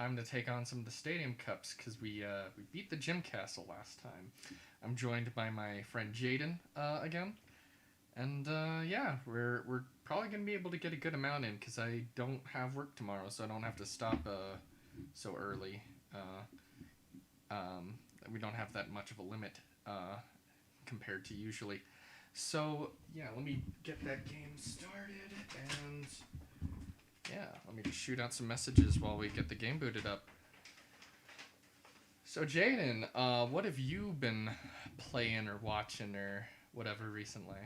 time to take on some of the Stadium Cups because we beat the Gym Castle last time. I'm joined by my friend Jaden again, and yeah, we're probably gonna be able to get a good amount in because I don't have work tomorrow, so I don't have to stop so early. Um, we don't have that much of a limit compared to usually. So yeah, let me get that game started and yeah, let me just shoot out some messages while we get the game booted up. So Jaden, what have you been playing or watching or whatever recently?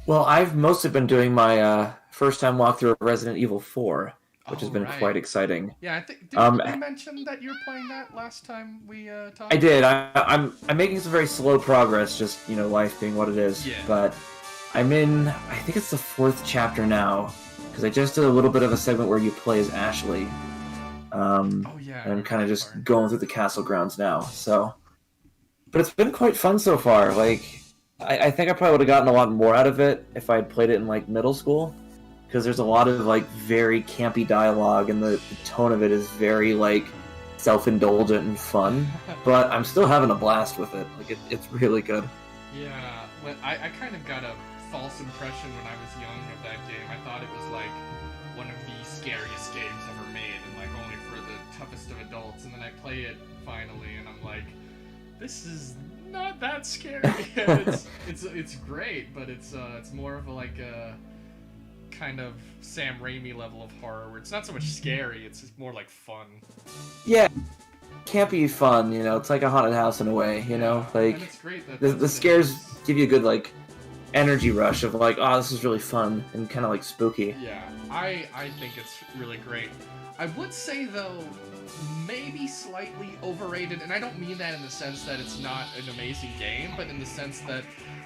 Well, I've mostly been doing my first time walkthrough of Resident Evil 4, which has Oh been right, quite exciting. yeah. I think didn't Um, you mention that you were playing that last time we I talked? did. I'm making some very slow progress, just life being what it is. Yeah. But I'm in. I think it's the fourth chapter now, because I just did a little bit of a segment where you play as Ashley. Oh yeah, I And I'm remember kind of that just part. going through the castle grounds now. So, but it's been quite fun so far. Like, I think I probably would have gotten a lot more out of it if I had played it in like middle school, because there's a lot of like very campy dialogue, and the tone of it is very like self-indulgent and fun. But I'm still having a blast with it. Like, it's really good. Yeah, but I kind of got a false impression when I was young of that game. I thought it was like one of the scariest games ever made and like only for the toughest of adults. And then I play it finally and I'm like, this is not that scary. It's great, but it's more of a like a kind of Sam Raimi level of horror where it's not so much scary, it's just more like fun. Yeah, campy fun. It's like a haunted house in a way. Yeah, Like and it's great that the that's the what it scares is. give you a good like energy rush of like, oh, this is really fun and kind of like spooky. Yeah, I think it's really great. I would say though, maybe slightly overrated, and I don't mean that in the sense that it's not an amazing game, but in the sense that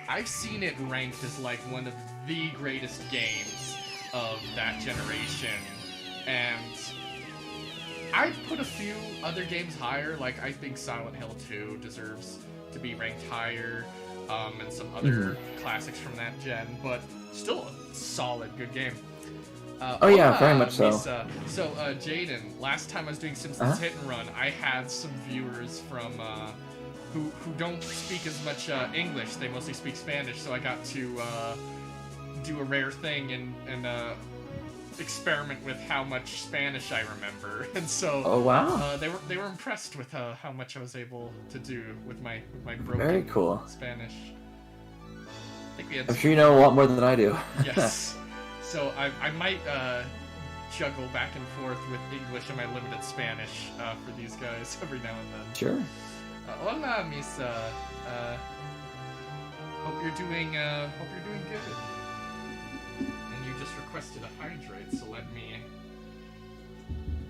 I've seen it ranked as like one of the greatest games of that generation, and I've put a few other games higher. Like I think Silent Hill 2 deserves to be ranked higher, and some other classics from that gen, but still a solid, good game. Oh yeah, very Hola, much so. Misa. So, Jaden, last time I was doing Simpsons Uh-huh. Hit and Run, I had some viewers from who don't speak as much English. They mostly speak Spanish, so I got to do a rare thing and experiment with how much Spanish I remember, and so Oh wow, they were impressed with how much I was able to do with my very broken cool. Spanish. I think we had I'm some. sure you know a lot more than I do. Yes. So I might juggle back and forth with English and my limited Spanish for these guys every now and then. Sure. Hola, Misa. Hope you're doing good. And you just requested a hydrate, so let me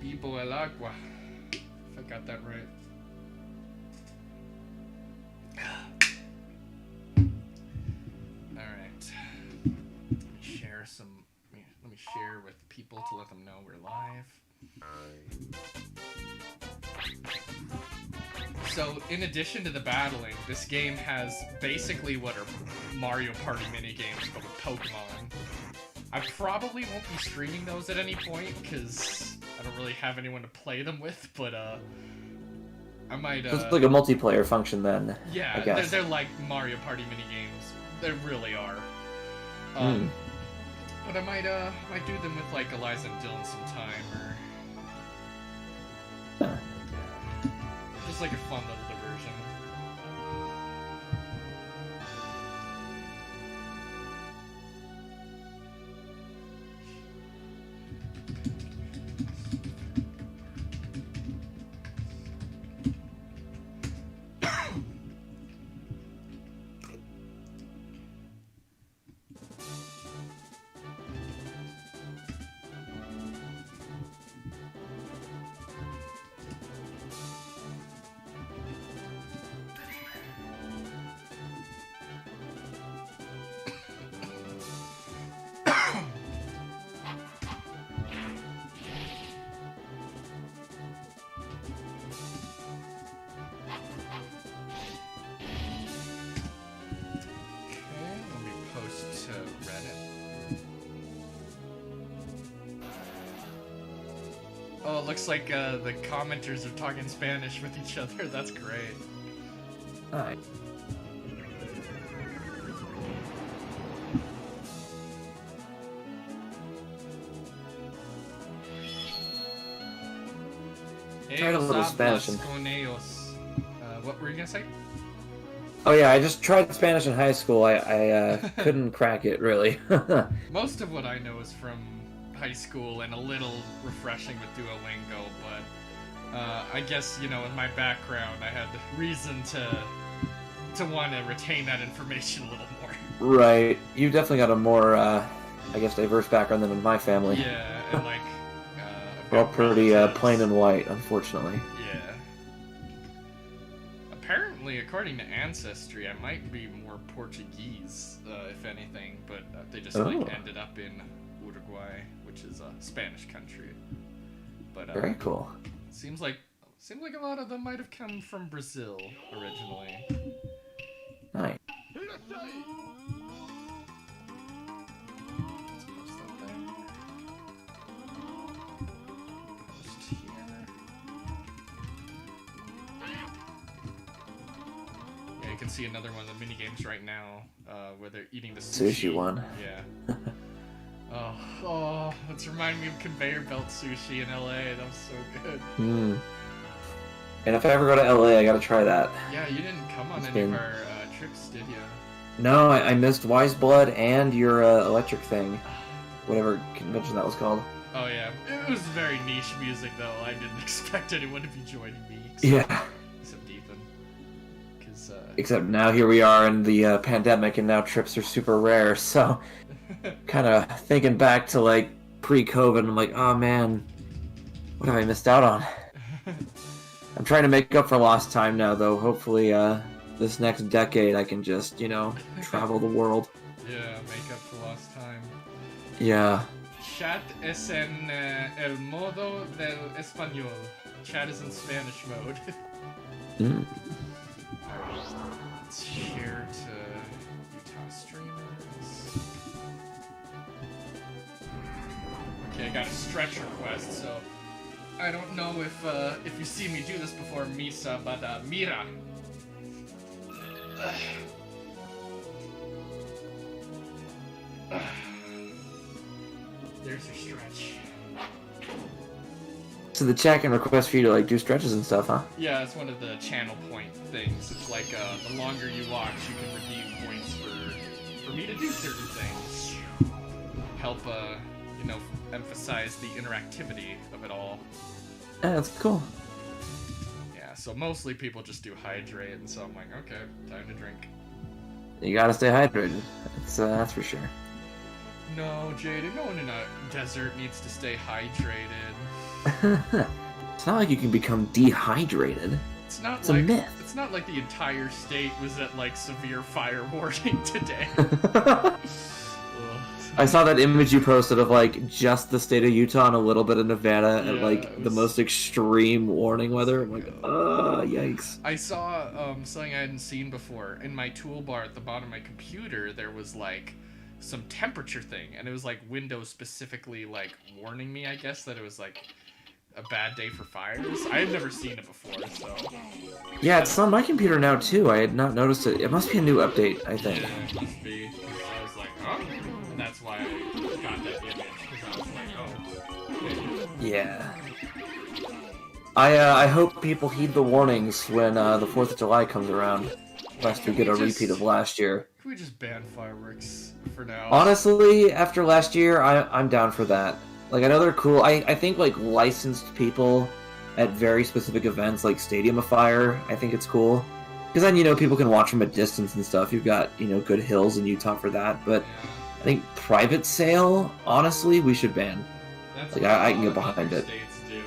Bibo el agua. If I got that right. All right. Let me share some. Let me share with people to let them know we're live. So, in addition to the battling, this game has basically what are Mario Party mini games but with Pokemon. I probably won't be streaming those at any point because I don't really have anyone to play them with, but I might. So it's like a multiplayer function then. Yeah, I guess. they're like Mario Party mini games. They really are. Mm. But I might do them with like Eliza and Dylan sometime, or Huh. just like a fun little diversion. Okay, let me post to Reddit. Oh, it looks like the commenters are talking Spanish with each other. That's great. Alright. Tried a little Spanish and... What were you gonna say? Oh yeah, I just tried Spanish in high school. I couldn't crack it, really. Most of what I know is from high school and a little refreshing with Duolingo, but I guess, you know, in my background, I had reason to want to retain that information a little more. Right. You definitely got a more, I guess, diverse background than in my family. Yeah, and like... we're all pretty plain and white, unfortunately. Yeah. Apparently, according to Ancestry, I might be more Portuguese, if anything, but they just like ended up in Uruguay, which is a Spanish country. But very cool. Seems like a lot of them might have come from Brazil originally. Nice. You can see another one of the mini games right now, where they're eating the sushi one. Yeah. Oh, it's reminding me of conveyor belt sushi in LA. That was so good. Hmm. And if I ever go to LA, I gotta try that. Yeah, you didn't come on any of our trips, did you? No, I missed Wise Blood and your electric thing. Whatever convention that was called. Oh yeah, it was very niche music though. I didn't expect anyone to be joining me. Yeah. Except Ethan. Except now here we are in the pandemic, and now trips are super rare. So, kind of thinking back to like pre-COVID, I'm like, oh man, what have I missed out on? I'm trying to make up for lost time now, though. Hopefully, this next decade, I can just, you know, travel the world. Yeah, make up for lost time. Yeah. Chat es en el modo del español. Chat is in Spanish mode. Mm. Let's share to Utah streamers. Okay, I got a stretch request, so I don't know if you see me do this before, Misa, but Mira. There's your stretch. So the chat can request for you to like do stretches and stuff, huh? Yeah, it's one of the channel point things. It's like the longer you watch, you can redeem points for me to do certain things. Help you know, emphasize the interactivity of it all. Yeah, that's cool. Yeah, so mostly people just do hydrate, and so I'm like, okay, time to drink. You gotta stay hydrated. That's for sure. No, Jaden, no one in a desert needs to stay hydrated. It's not like you can become dehydrated. It's not it's like a myth. It's not like the entire state was at like severe fire warning today. I saw that image you posted of like just the state of Utah and a little bit of Nevada and like the most extreme warning weather. I'm like, yikes. I saw something I hadn't seen before. In my toolbar at the bottom of my computer, there was like some temperature thing, and it was like Windows specifically like warning me, I guess, that it was like a bad day for fires. I had never seen it before, so... Yeah, it's on my computer now too. I had not noticed it. It must be a new update, I think. Yeah, it must be. I was like, huh? And that's why I got that image, because I was like, oh. Yeah. I hope people heed the warnings when the 4th of July comes around, lest we get a repeat of last year. Can we just ban fireworks for now? Honestly, after last year, I'm down for that. Like, I know they're cool. I think, like, licensed people at very specific events, like Stadium of Fire, I think it's cool. Because then, you know, people can watch from a distance and stuff. You've got, you know, good hills in Utah for that. But I think private sale, honestly, we should ban. That's like, I can get behind it. States do.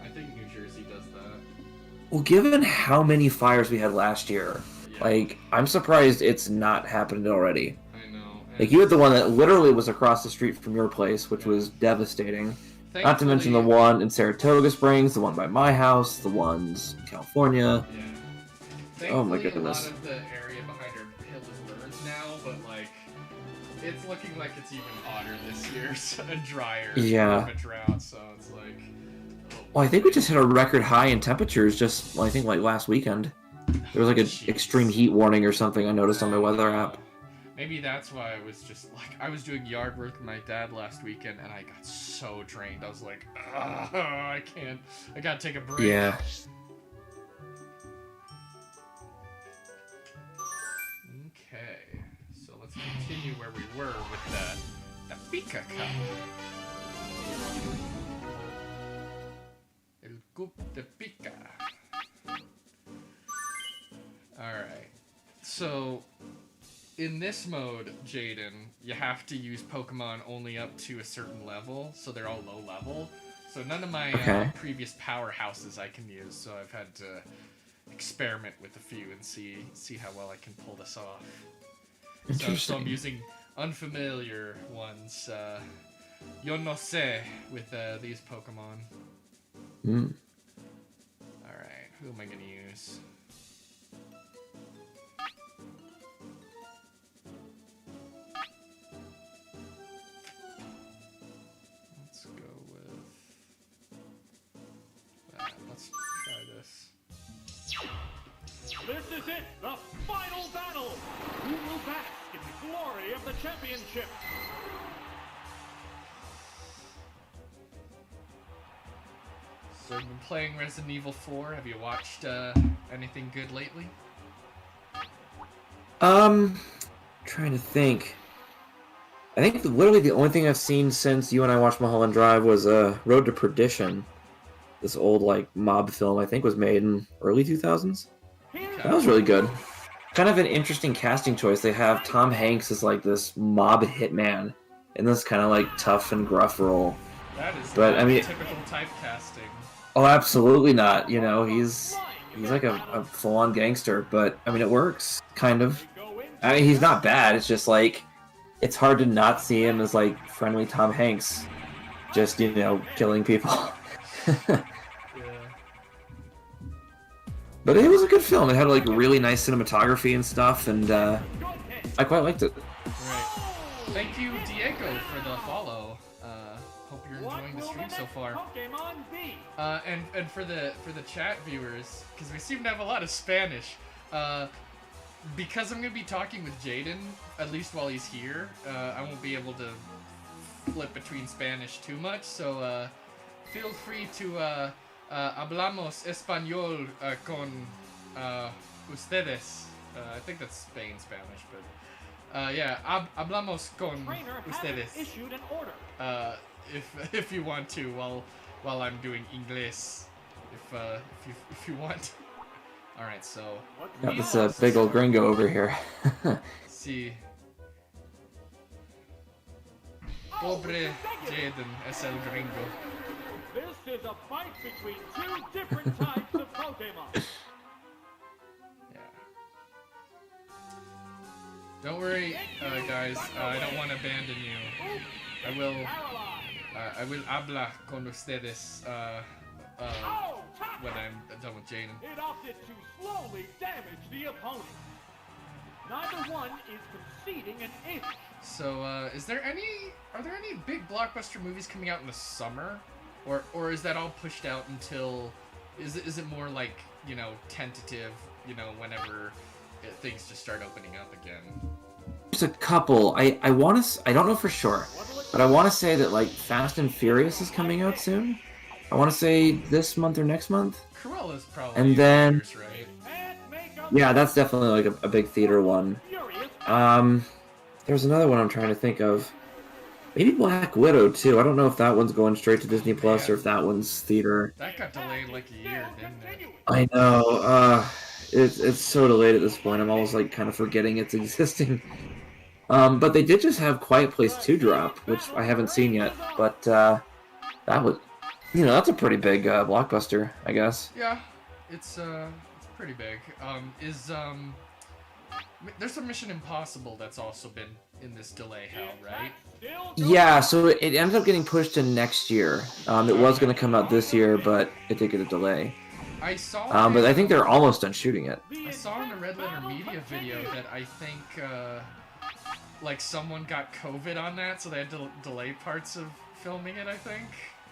I think New Jersey does that. Well, given how many fires we had last year, like, I'm surprised it's not happened already. I know. Like, you had the one that literally was across the street from your place, which was devastating. Not to mention the one in Saratoga Springs, the one by my house, the ones in California. Yeah. Oh my goodness. A lot of the area behind our hill is burned now, but like it's looking like it's even hotter this year, so, and drier. Yeah. Of a drought, so it's like. Well, I think we just hit a record high in temperatures just, I think, like last weekend. There was like an Jeez. extreme heat warning or something I noticed on my weather app. Maybe that's why I was just like, I was doing yard work with my dad last weekend and I got so drained. I was like, I can't, I gotta take a break. Yeah. Okay, so let's continue where we were with the Pika Cup. El Cup de Pika. Alright, so in this mode, Jaden, you have to use Pokemon only up to a certain level, so they're all low level. So none of my previous powerhouses I can use, so I've had to experiment with a few and see how well I can pull this off. So I'm using unfamiliar ones. Yo no sé with these Pokemon. Alright, who am I gonna use? Let's go with that. Let's try this. This is it, the final battle! Who will bask in the glory of the championship? So I've been playing Resident Evil 4. Have you watched anything good lately? Trying to think. I think literally the only thing I've seen since you and I watched Mulholland Drive was Road to Perdition. This old like mob film I think was made in early 2000s. That was really good. Kind of an interesting casting choice. They have Tom Hanks as like this mob hitman in this kind of like tough and gruff role. That is But, not I mean- typical typecasting. Oh, absolutely not. You know, he's like a full-on gangster, but I mean it works kind of. I mean he's not bad. It's just like it's hard to not see him as like friendly Tom Hanks, just killing people. Yeah. But it was a good film. It had like really nice cinematography and stuff, and I quite liked it. Right. Thank you, Diego, for the follow. Hope you're enjoying the stream so far. And for the chat viewers, because we seem to have a lot of Spanish. Because I'm gonna be talking with Jaden, at least while he's here, I won't be able to flip between Spanish too much. So feel free to hablamos español con ustedes. I think that's Spain Spanish, but yeah, hablamos con ustedes. Issued an order. If you want to, while I'm doing Inglés, if you want. All right, so Got this big old gringo over here. see. Pobre Jaden es el gringo. This is a fight between two different types of Pokemon. Yeah. Don't worry, guys. I don't want to abandon you. I will habla con ustedes when I'm done with Jaden. It opted to slowly damage the opponent. Neither one is conceding an inch. So, are there any big blockbuster movies coming out in the summer? Or is that all pushed out until, is it more like, tentative, whenever things just start opening up again? There's a couple. I don't know for sure, but I want to say that like Fast and Furious is coming out soon. I want to say this month or next month. Cruella's probably And then- theaters, right? Yeah, that's definitely like a big theater one. There's another one I'm trying to think of. Maybe Black Widow too. I don't know if that one's going straight to Disney Plus or if that one's theater. That got delayed like a year, didn't it? I know. It's so delayed at this point. I'm almost like kind of forgetting it's existing. But they did just have Quiet Place 2 drop, which I haven't seen yet. But that was, that's a pretty big blockbuster, I guess. Yeah, it's pretty big. There's a Mission Impossible that's also been in this delay hell, right? Yeah, so it ended up getting pushed to next year. It was going to come out this year, but it did get a delay. I saw. But I think they're almost done shooting it. I saw in the Red Letter Media video that I think like someone got COVID on that, so they had to delay parts of filming it, I think.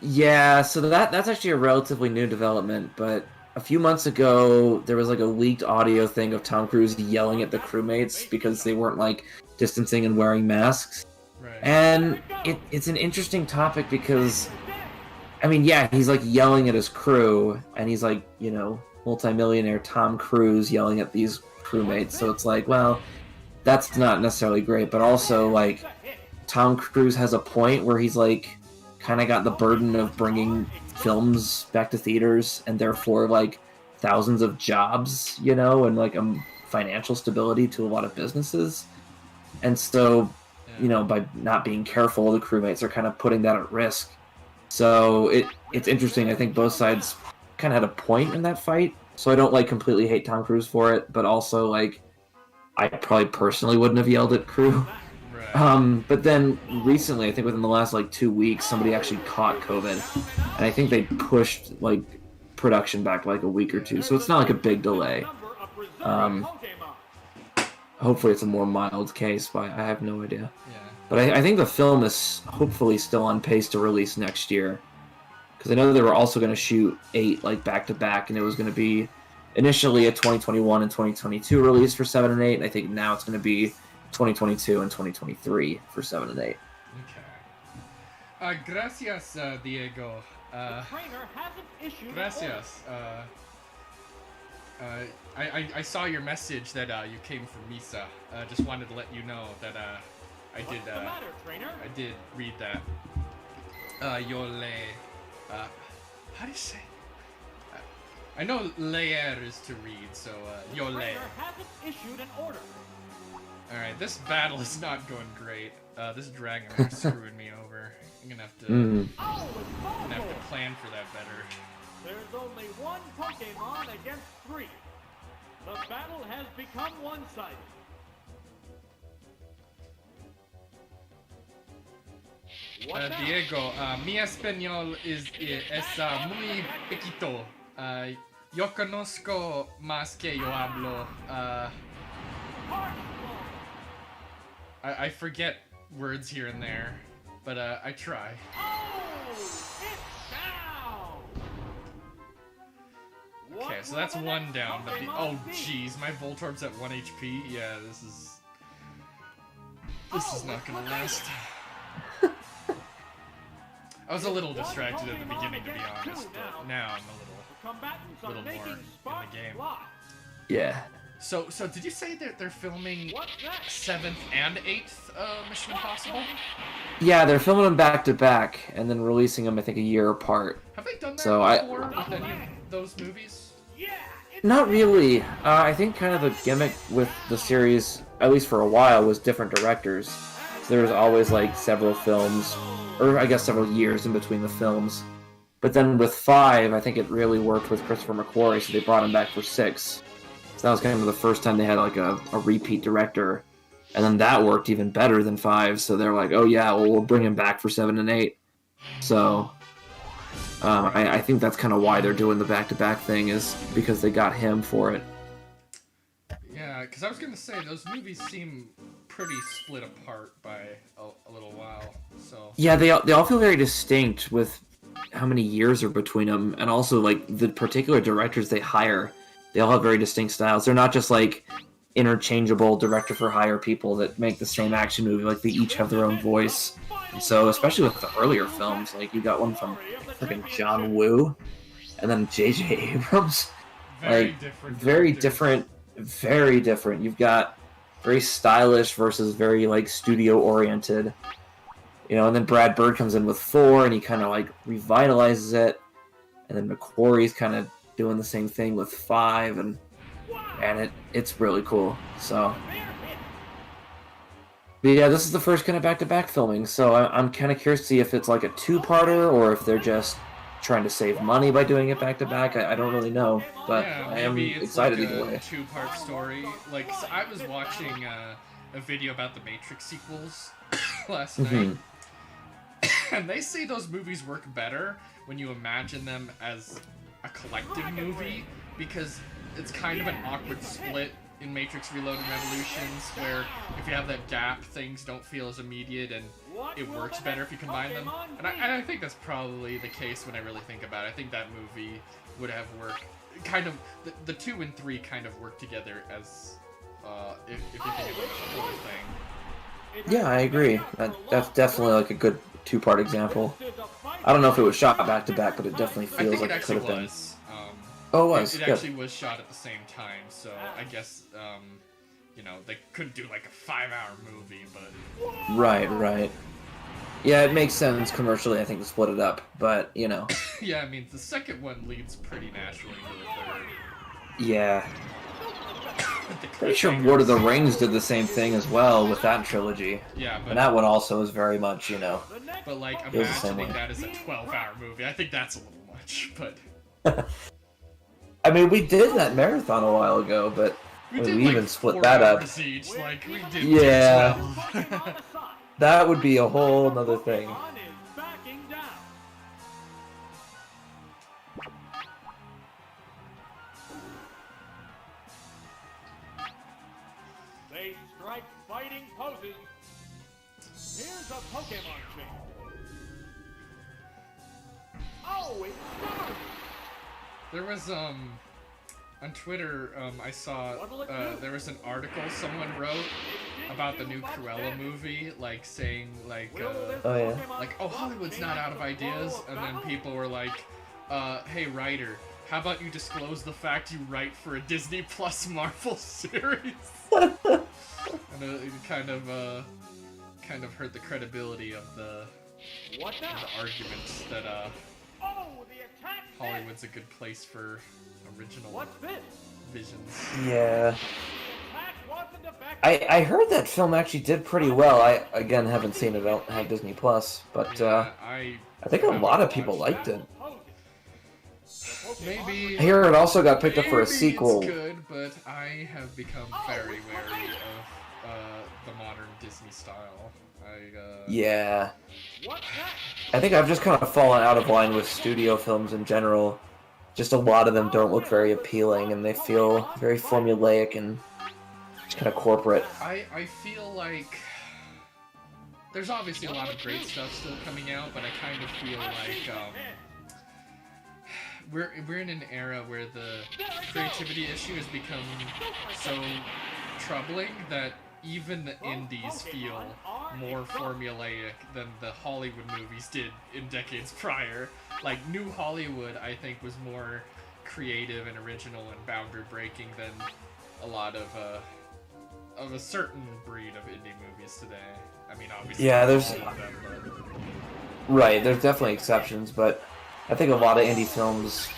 Yeah, so that's actually a relatively new development, but a few months ago there was like a leaked audio thing of Tom Cruise yelling at the crewmates because they weren't like distancing and wearing masks. Right. And it's an interesting topic because I mean, yeah, he's like yelling at his crew and he's like, you know, multimillionaire Tom Cruise yelling at these crewmates. So it's like, well, that's not necessarily great, but also like Tom Cruise has a point where he's like kind of got the burden of bringing films back to theaters and therefore like thousands of jobs, you know, and like financial stability to a lot of businesses. And so, you know, by not being careful, the crewmates are kind of putting that at risk. So it's interesting. I think both sides kind of had a point in that fight. So I don't like completely hate Tom Cruise for it, but also like I probably personally wouldn't have yelled at crew. Right. But then recently, I think within the last like 2 weeks, somebody actually caught COVID, and I think they pushed like production back like a week or two. So it's not like a big delay. Hopefully, it's a more mild case, but I have no idea. Yeah. But I think the film is hopefully still on pace to release next year, because I know they were also going to shoot 8 like back to back, and it was going to be initially a 2021 and 2022 release for 7 and 8. And I think now it's going to be 2022 and 2023 for 7 and 8. Okay. Gracias, Diego. Gracias. I saw your message that you came from Misa. Just wanted to let you know that I did read that. Yo le. How do you say? I know leer is to read, so yo le. Alright, this battle is not going great. This dragon is screwing me over. I'm gonna have to plan for that better. There's only one Pokemon against 3. The battle has become one-sided. Diego, mi español es muy poquito. Yo conozco más que yo hablo. I forget words here and there, but I try. Oh, it's down. Okay, so that's one down, but oh jeez, my Voltorb's at 1 HP. Yeah, this is not gonna last. I was a little distracted at the beginning, to be honest, but now I'm a little more in the game. Yeah. So did you say that they're filming 7th and 8th Mission Impossible? Yeah, they're filming them back to back and then releasing them, I think, a year apart. Have they done that So before with any of those movies? Not really. I think kind of the gimmick with the series, at least for a while, was different directors. So there was always like several films, or I guess several years in between the films. But then with 5, I think it really worked with Christopher McQuarrie, so they brought him back for 6. So that was kind of the first time they had like a repeat director. And then that worked even better than 5, so they're like, oh yeah, well, we'll bring him back for 7 and 8. So I think that's kind of why they're doing the back-to-back thing, is because they got him for it. Yeah, because I was going to say, those movies seem pretty split apart by a little while, so... Yeah, they all feel very distinct with how many years are between them, and also, like, the particular directors they hire, they all have very distinct styles. They're not just, like, interchangeable director-for-hire people that make the same action movie. Like, they each have their own voice. And so, especially with the earlier films, like, you got one from freaking John Woo, and then J.J. Abrams. Very different. You've got very stylish versus very, like, studio-oriented. You know, and then Brad Bird comes in with 4, and he kind of, like, revitalizes it. And then McQuarrie's kind of doing the same thing with 5, and it's really cool. So, but yeah, this is the first kind of back-to-back filming, so I'm kind of curious to see if it's like a 2-parter or if they're just trying to save money by doing it back-to-back. I don't really know, but yeah, I am excited either way. 2-part story. Like, so I was watching a video about the Matrix sequels last night, and they say those movies work better when you imagine them as a collective movie, because it's kind of an awkward split in Matrix Reloaded Revolutions, where if you have that gap, things don't feel as immediate and it works better if you combine them. And I think that's probably the case when I really think about it. I think that movie would have worked, kind of, the 2 and 3 kind of work together as, if you think about the whole thing. Yeah, I agree. That's definitely like a good two-part example. I don't know if it was shot back to back, but it definitely I feels think like it it could actually have been. was. Oh, it was. It Good. actually was shot at the same time, so I guess, you know, they couldn't do like a 5-hour movie, but... Right. Yeah, it makes sense commercially, I think, to split it up, but, you know. Yeah, I mean, the second one leads pretty naturally to the third. Yeah. The Pretty sure cliffhangers. Lord of the Rings did the same thing as well with that trilogy. Yeah, And that one also is very much, you know. but like, It was the same imagining way. that as a 12-hour movie, I think that's a little much, but... I mean, we did that marathon a while ago, but We we did even like split 4 that up. hours each, like, we did Yeah. 12. That would be a whole nother thing. They strike fighting poses. Here's a Pokemon chain. Oh, it's Starmie! There was, on Twitter, I saw, there was an article someone wrote about the new Cruella movie, like, saying, like, Oh, yeah. like, oh, Hollywood's not out of ideas, and then people were like, hey, writer, how about you disclose the fact you write for a Disney Plus Marvel series? And it kind of hurt the credibility of the What now? arguments that, Oh, the attack! Hollywood's a good place for original What's this? visions. Yeah. Attack wasn't effective. I heard that film actually did pretty well. I, again, haven't seen it. I don't have Disney Plus, but, Yeah, I think a lot of people liked it. Maybe I hear it also got picked up for a maybe sequel. It's good, but I have become very wary of the modern Disney style. Yeah. What's that? I think I've just kind of fallen out of line with studio films in general. Just a lot of them don't look very appealing, and they feel very formulaic and just kind of corporate. I feel like there's obviously a lot of great stuff still coming out, but I kind of feel like we're in an era where the creativity issue has become so troubling that even the indies feel more formulaic than the Hollywood movies did in decades prior. Like, New Hollywood, I think, was more creative and original and boundary breaking than a lot of a certain breed of indie movies today. I mean, obviously, Yeah, not there's- all of them, but... Right, there's definitely exceptions, but I think a lot of indie films,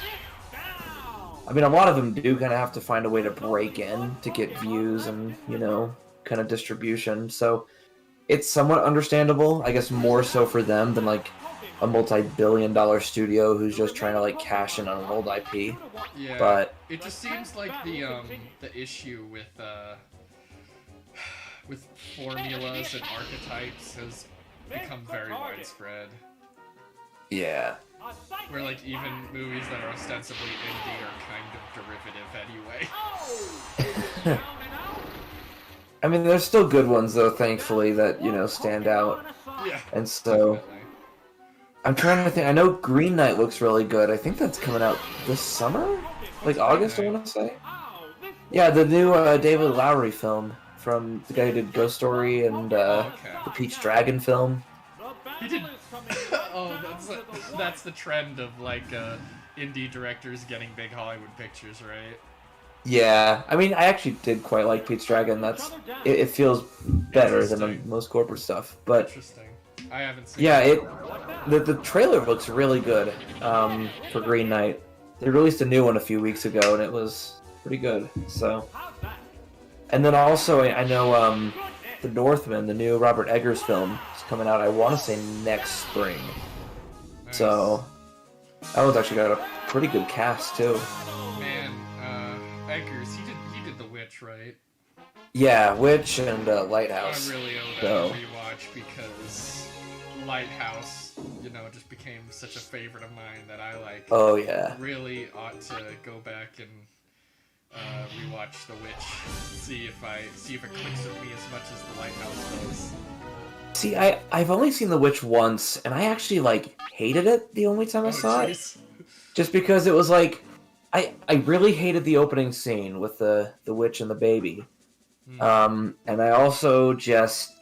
I mean, a lot of them do kind of have to find a way to break in to get views and, you know, kind of distribution. So it's somewhat understandable, I guess more so for them than like a multi-billion-dollar studio who's just trying to like cash in on an old IP. Yeah, But it just seems like the issue with formulas and archetypes has become very widespread. yeah, Where like even movies that are ostensibly indie are kind of derivative anyway. I mean, there's still good ones though, thankfully, that you know stand out. Yeah. And so Definitely. I'm trying to think. I know Green Knight looks really good. I think that's coming out this summer, like August, I want to say. Yeah, the new David Lowery film from the guy who did Ghost Story and the Peach Dragon film. He did. Oh, that's the trend of like indie directors getting big Hollywood pictures, right? Yeah, I mean, I actually did quite like Pete's Dragon. It feels better than most corporate stuff. But Interesting. I haven't seen. yeah, it. the trailer looks really good for Green Knight. They released a new one a few weeks ago, and it was pretty good. So, and then also I know The Northman, the new Robert Eggers film, is coming out. I want to say next spring. Nice. So that one's actually got a pretty good cast too. Man, Eggers, he did The Witch, right? Yeah, Witch and Lighthouse. I really owe that So- a rewatch because Lighthouse, you know, just became such a favorite of mine that I like. Oh yeah. Really ought to go back and rewatch The Witch. See if it clicks with me as much as The Lighthouse does. See, I've only seen The Witch once, and I actually like hated it the only time I saw it. Jeez. Just because it was like I really hated the opening scene with the witch and the baby. And I also just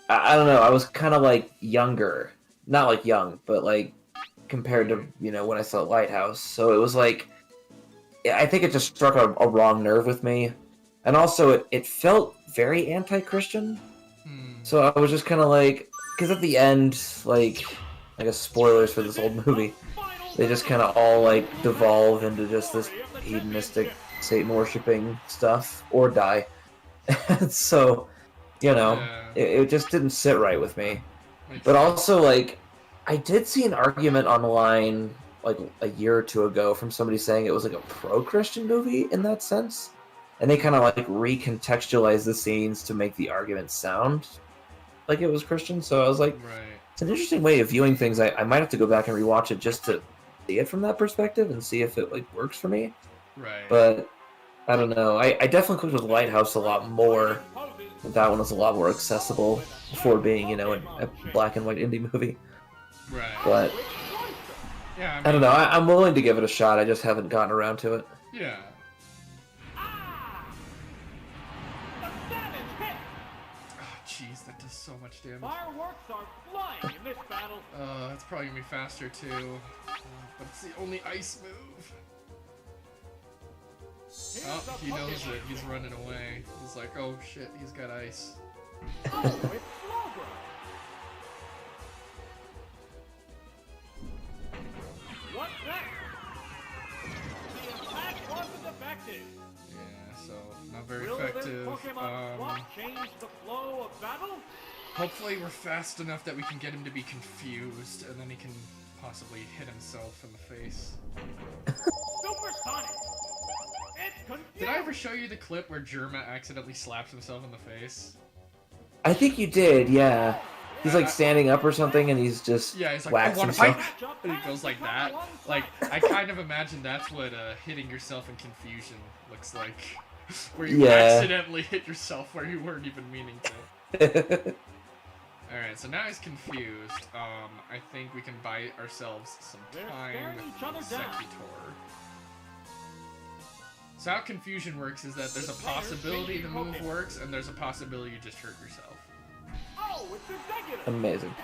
I don't know, I was kind of like younger. Not like young, but like compared to, when I saw Lighthouse. So it was like I think it just struck a wrong nerve with me. And also it felt very anti-Christian. So I was just kind of like, because at the end, like, I guess spoilers for this old movie, they just kind of all like devolve into just this hedonistic, Satan-worshipping stuff, or die. So, it just didn't sit right with me. But also, like, I did see an argument online like a year or two ago from somebody saying it was like a pro-Christian movie in that sense, and they kind of like recontextualized the scenes to make the argument sound like it was Christian. So I was like, it's an interesting way of viewing things. I might have to go back and rewatch it just to see it from that perspective and see if it like works for me. Right. But I don't know. I definitely clicked with Lighthouse a lot more. That one was a lot more accessible before being, a black and white indie movie. Right. But yeah, I don't know. I'm willing to give it a shot. I just haven't gotten around to it. Yeah. Jeez, that does so much damage. Fireworks are flying in this battle. That's probably gonna be faster too. But it's the only ice move. Oh, he knows it. He's running away. He's like, oh shit, he's got ice. Oh, it's Slowbro. What's that? The attack wasn't effective. Yeah, so not very Will effective. this Pokemon swap change the flow of battle? Hopefully we're fast enough that we can get him to be confused, and then he can possibly hit himself in the face. Supersonic! It's confused! Did I ever show you the clip where Germa accidentally slaps himself in the face? I think you did, yeah. He's like standing up or something, and he's just he's like, whacks I want to himself. fight! And he goes like that. Like, I kind of imagine that's what hitting yourself in confusion looks like. Where you accidentally hit yourself where you weren't even meaning to. Alright, so now he's confused. I think we can buy ourselves some time with Executor. So how confusion works is that there's a possibility the move works, and there's a possibility you just hurt yourself. Oh, it's Executor! Amazing.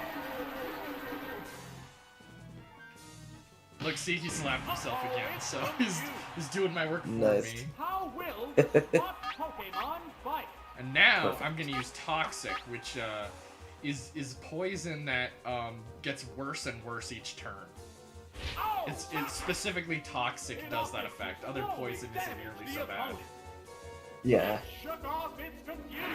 Look, see, he slapped himself again, so he's doing my work for Nice. me. How will what Pokemon fight? And now I'm gonna use Toxic, which is poison that gets worse and worse each turn. Oh, It's specifically Toxic does that effect. Other poison isn't nearly so bad. Yeah. Shook off its confusion.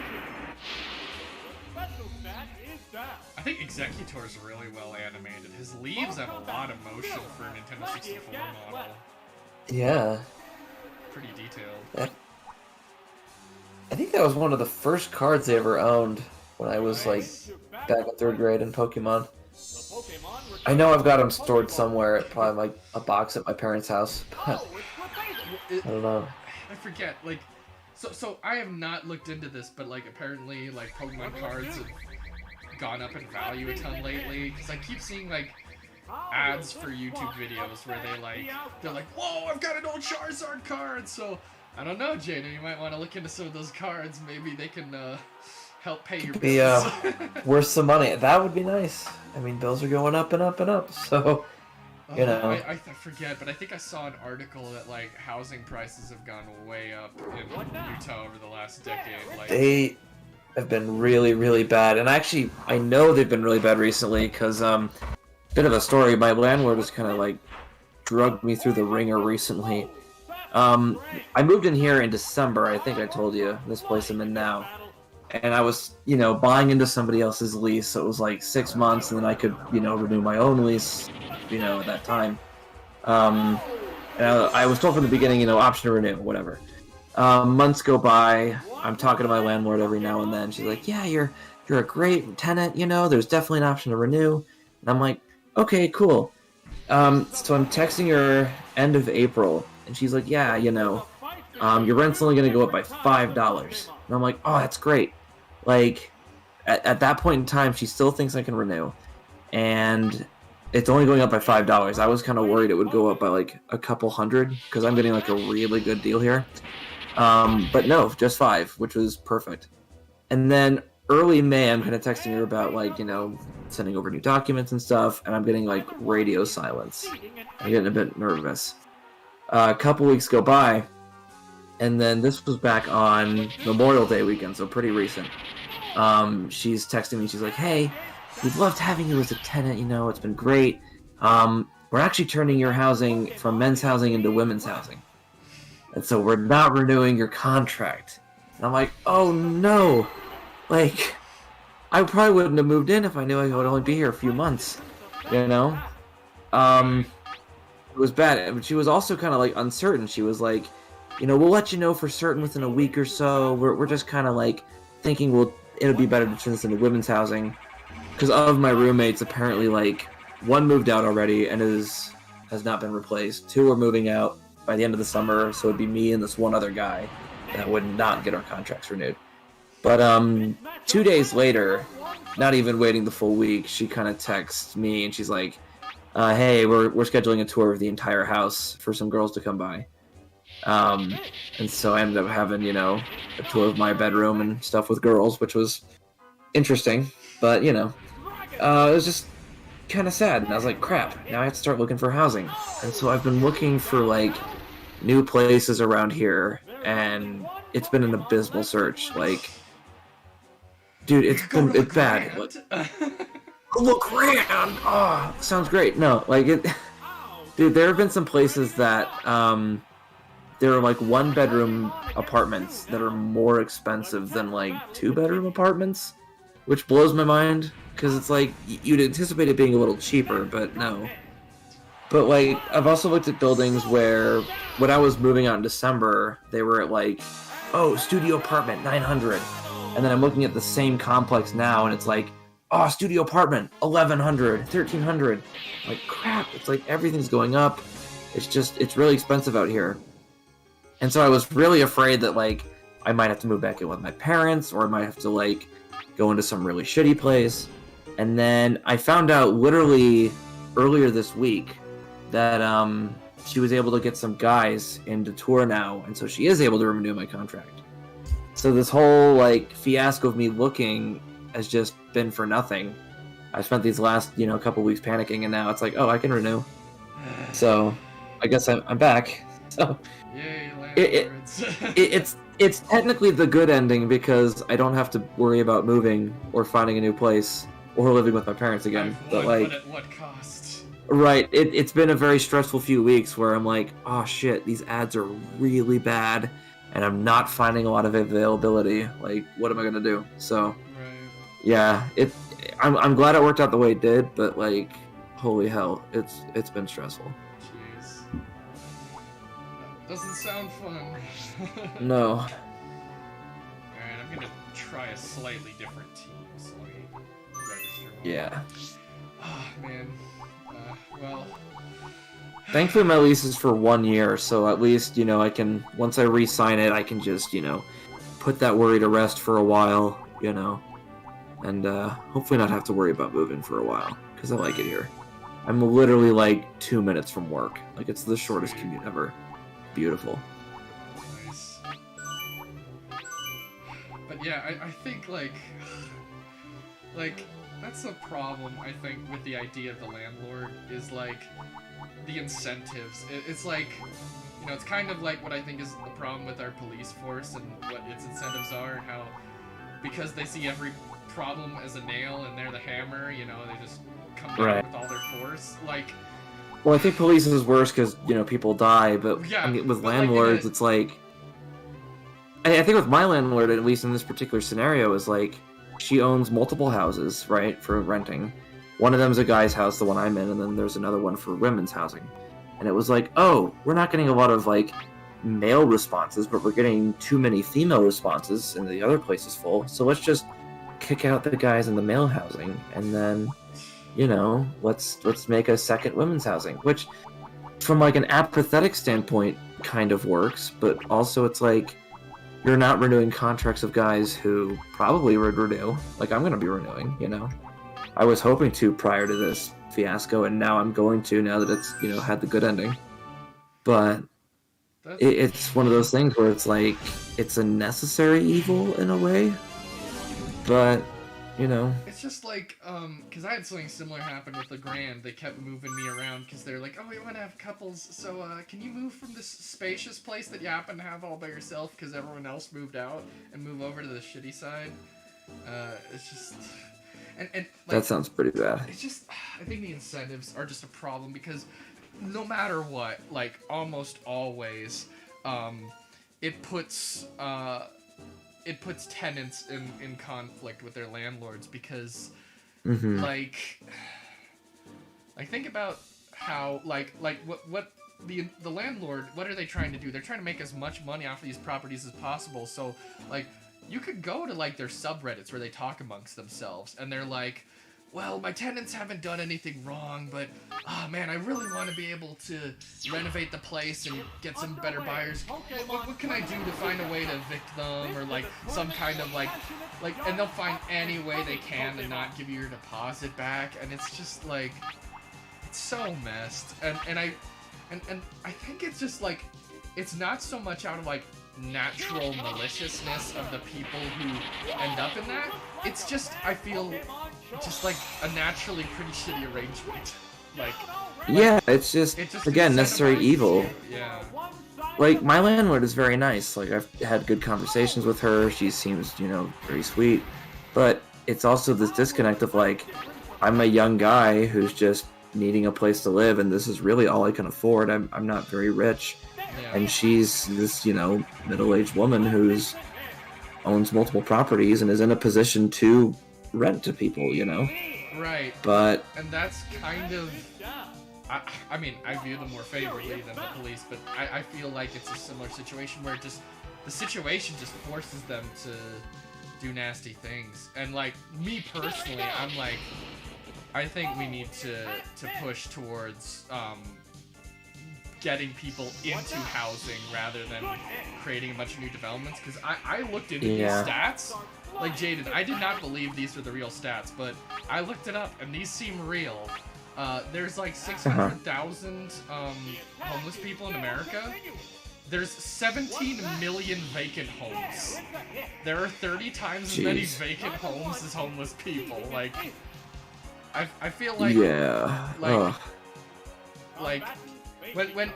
The special stat is down. I think Executor's really well animated. His leaves have a lot of motion for a Nintendo 64 model. Yeah. Pretty detailed. I think that was one of the first cards I ever owned when I was like back in 3rd grade in Pokemon. I know I've got them stored somewhere, probably like a box at my parents' house. But I don't know. I forget, like, so I have not looked into this, but like apparently like Pokemon cards have gone up in value a ton lately, because I keep seeing like ads for YouTube videos where they're like, whoa, I've got an old Charizard card. So I don't know, Jada, you might want to look into some of those cards. Maybe they can help pay your bills. Worth some money. That would be nice. I mean, bills are going up and up and up, so you know. I forget, but I think I saw an article that like housing prices have gone way up in Utah over the last decade. Like, they have been really, really bad, and actually, I know they've been really bad recently because bit of a story. My landlord has kind of like drugged me through the ringer recently. I moved in here in December. I think I told you this place I'm in now. And I was, buying into somebody else's lease, so it was like 6 months, and then I could, renew my own lease, at that time. And I was told from the beginning, option to renew, whatever. Months go by, I'm talking to my landlord every now and then. She's like, yeah, you're a great tenant, there's definitely an option to renew. And I'm like, okay, cool. So I'm texting her end of April, and she's like, yeah, your rent's only going to go up by $5. And I'm like, oh, that's great. Like, at that point in time, she still thinks I can renew. And it's only going up by $5. I was kind of worried it would go up by like a couple hundred because I'm getting like a really good deal here. But no, just 5, which was perfect. And then early May, I'm kind of texting her about like, sending over new documents and stuff, and I'm getting like radio silence. I'm getting a bit nervous. A couple weeks go by, and then this was back on Memorial Day weekend, so pretty recent. She's texting me, she's like, hey, we've loved having you as a tenant, it's been great. We're actually turning your housing from men's housing into women's housing. And so we're not renewing your contract. And I'm like, oh no. Like, I probably wouldn't have moved in if I knew I would only be here a few months. It was bad. But she was also kind of like uncertain. She was like, we'll let you know for certain within a week or so. We're just kind of like thinking it'll be better to turn this into women's housing. Because of my roommates, apparently like 1 moved out already and has not been replaced. 2 are moving out by the end of the summer, so it'd be me and this one other guy that would not get our contracts renewed. But 2 days later, not even waiting the full week, she kind of texts me and she's like, hey, we're scheduling a tour of the entire house for some girls to come by. And so I ended up having, a tour of my bedroom and stuff with girls, which was interesting, but, it was just kind of sad. And I was like, crap, now I have to start looking for housing. And so I've been looking for, like, new places around here, and it's been an abysmal search. Like, dude, it's bad. Look, Grand! Oh, sounds great. No, like, dude, there have been some places that, there are, like, 1-bedroom apartments that are more expensive than, like, 2-bedroom apartments, which blows my mind, because it's like, you'd anticipate it being a little cheaper, but no. But, like, I've also looked at buildings where, when I was moving out in December, they were at, like, studio apartment, $900. And then I'm looking at the same complex now, and it's like, studio apartment, $1,100, $1,300. Like, crap, it's like everything's going up. It's really expensive out here. And so I was really afraid that, like, I might have to move back in with my parents, or I might have to, like, go into some really shitty place. And then I found out literally earlier this week that she was able to get some guys into tour now, and so she is able to renew my contract. So this whole, like, fiasco of me looking has just been for nothing. I spent these last, couple weeks panicking, and now it's like, I can renew. So I guess I'm back. So yay, landlords. It's technically the good ending because I don't have to worry about moving or finding a new place or living with my parents again. But at what cost? Right, it's been a very stressful few weeks where I'm like, oh shit, these ads are really bad, and I'm not finding a lot of availability. Like, what am I gonna do? So, Right. yeah, I'm glad it worked out the way it did, but like, holy hell, it's been stressful. Jeez. Doesn't sound fun. No. Alright, I'm gonna try a slightly different team, so let me register one. Yeah. Ah, man. Well... Thankfully, my lease is for 1 year, so at least, I can, once I re-sign it, I can just, put that worry to rest for a while, and hopefully not have to worry about moving for a while, because I like it here. I'm literally, like, 2 minutes from work. Like, it's the shortest commute ever. Beautiful. Nice. But yeah, I think, like, that's a problem, I think, with the idea of the landlord, is, like, the incentives. It's like, it's kind of like what I think is the problem with our police force and what its incentives are, how, because they see every problem as a nail and they're the hammer, they just come down with all their force, like... Well, I think police is worse because, people die, but yeah, I mean, with but landlords, it's like... I think with my landlord, at least in this particular scenario, is like, she owns multiple houses, right, for renting. One of them's a guy's house, the one I'm in, and then there's another one for women's housing. And it was like, we're not getting a lot of, like, male responses, but we're getting too many female responses, and the other place is full, so let's just kick out the guys in the male housing, and then... let's make a second women's housing, which, from like an apathetic standpoint, kind of works, but also it's like you're not renewing contracts of guys who probably would renew. Like, I'm going to be renewing, you know? I was hoping to prior to this fiasco, and now I'm going to, now that it's, you know, had the good ending. But it's one of those things where it's like, it's a necessary evil in a way, but, you know. It's just like, because I had something similar happen with LeGrand. They kept moving me around because they're like, oh, we want to have couples, so can you move from this spacious place that you happen to have all by yourself because everyone else moved out and move over to the shitty side? It's just... And like, that sounds pretty bad. It's just, I think the incentives are just a problem because no matter what, like almost always, it puts tenants in conflict with their landlords because, like think about how like what the landlord, what are they trying to do? They're trying to make as much money off of these properties as possible. So like, you could go to like their subreddits where they talk amongst themselves and they're like, well, my tenants haven't done anything wrong, but oh man, I really want to be able to renovate the place and get some better buyers. What can I do to find a way to evict them, or like some kind of like, and they'll find any way they can to not give you your deposit back, and it's just like, it's so messed. And I think it's just like, it's not so much out of like natural maliciousness of the people who end up in that. It's just, I feel, just like a naturally pretty shitty arrangement. Yeah, it's just again, necessary evil. Yeah. Like, my landlord is very nice. Like, I've had good conversations with her. She seems, you know, very sweet. But it's also this disconnect of like, I'm a young guy who's just needing a place to live, and this is really all I can afford. I'm not very rich. Yeah. And she's this, you know, middle-aged woman who's owns multiple properties and is in a position to rent to people, you know? Right. But... And that's kind of... I mean, I view them more favorably than the police, but I feel like it's a similar situation where just... The situation just forces them to do nasty things. And, like, me personally, I'm like... I think we need to push towards, getting people into housing rather than creating a bunch of new developments, because I looked into these stats, like Jaden, I did not believe these were the real stats, but I looked it up and these seem real. There's like 600,000 homeless people in America. There's 17 million vacant homes. There are 30 times as many vacant homes as homeless people. Like, I feel like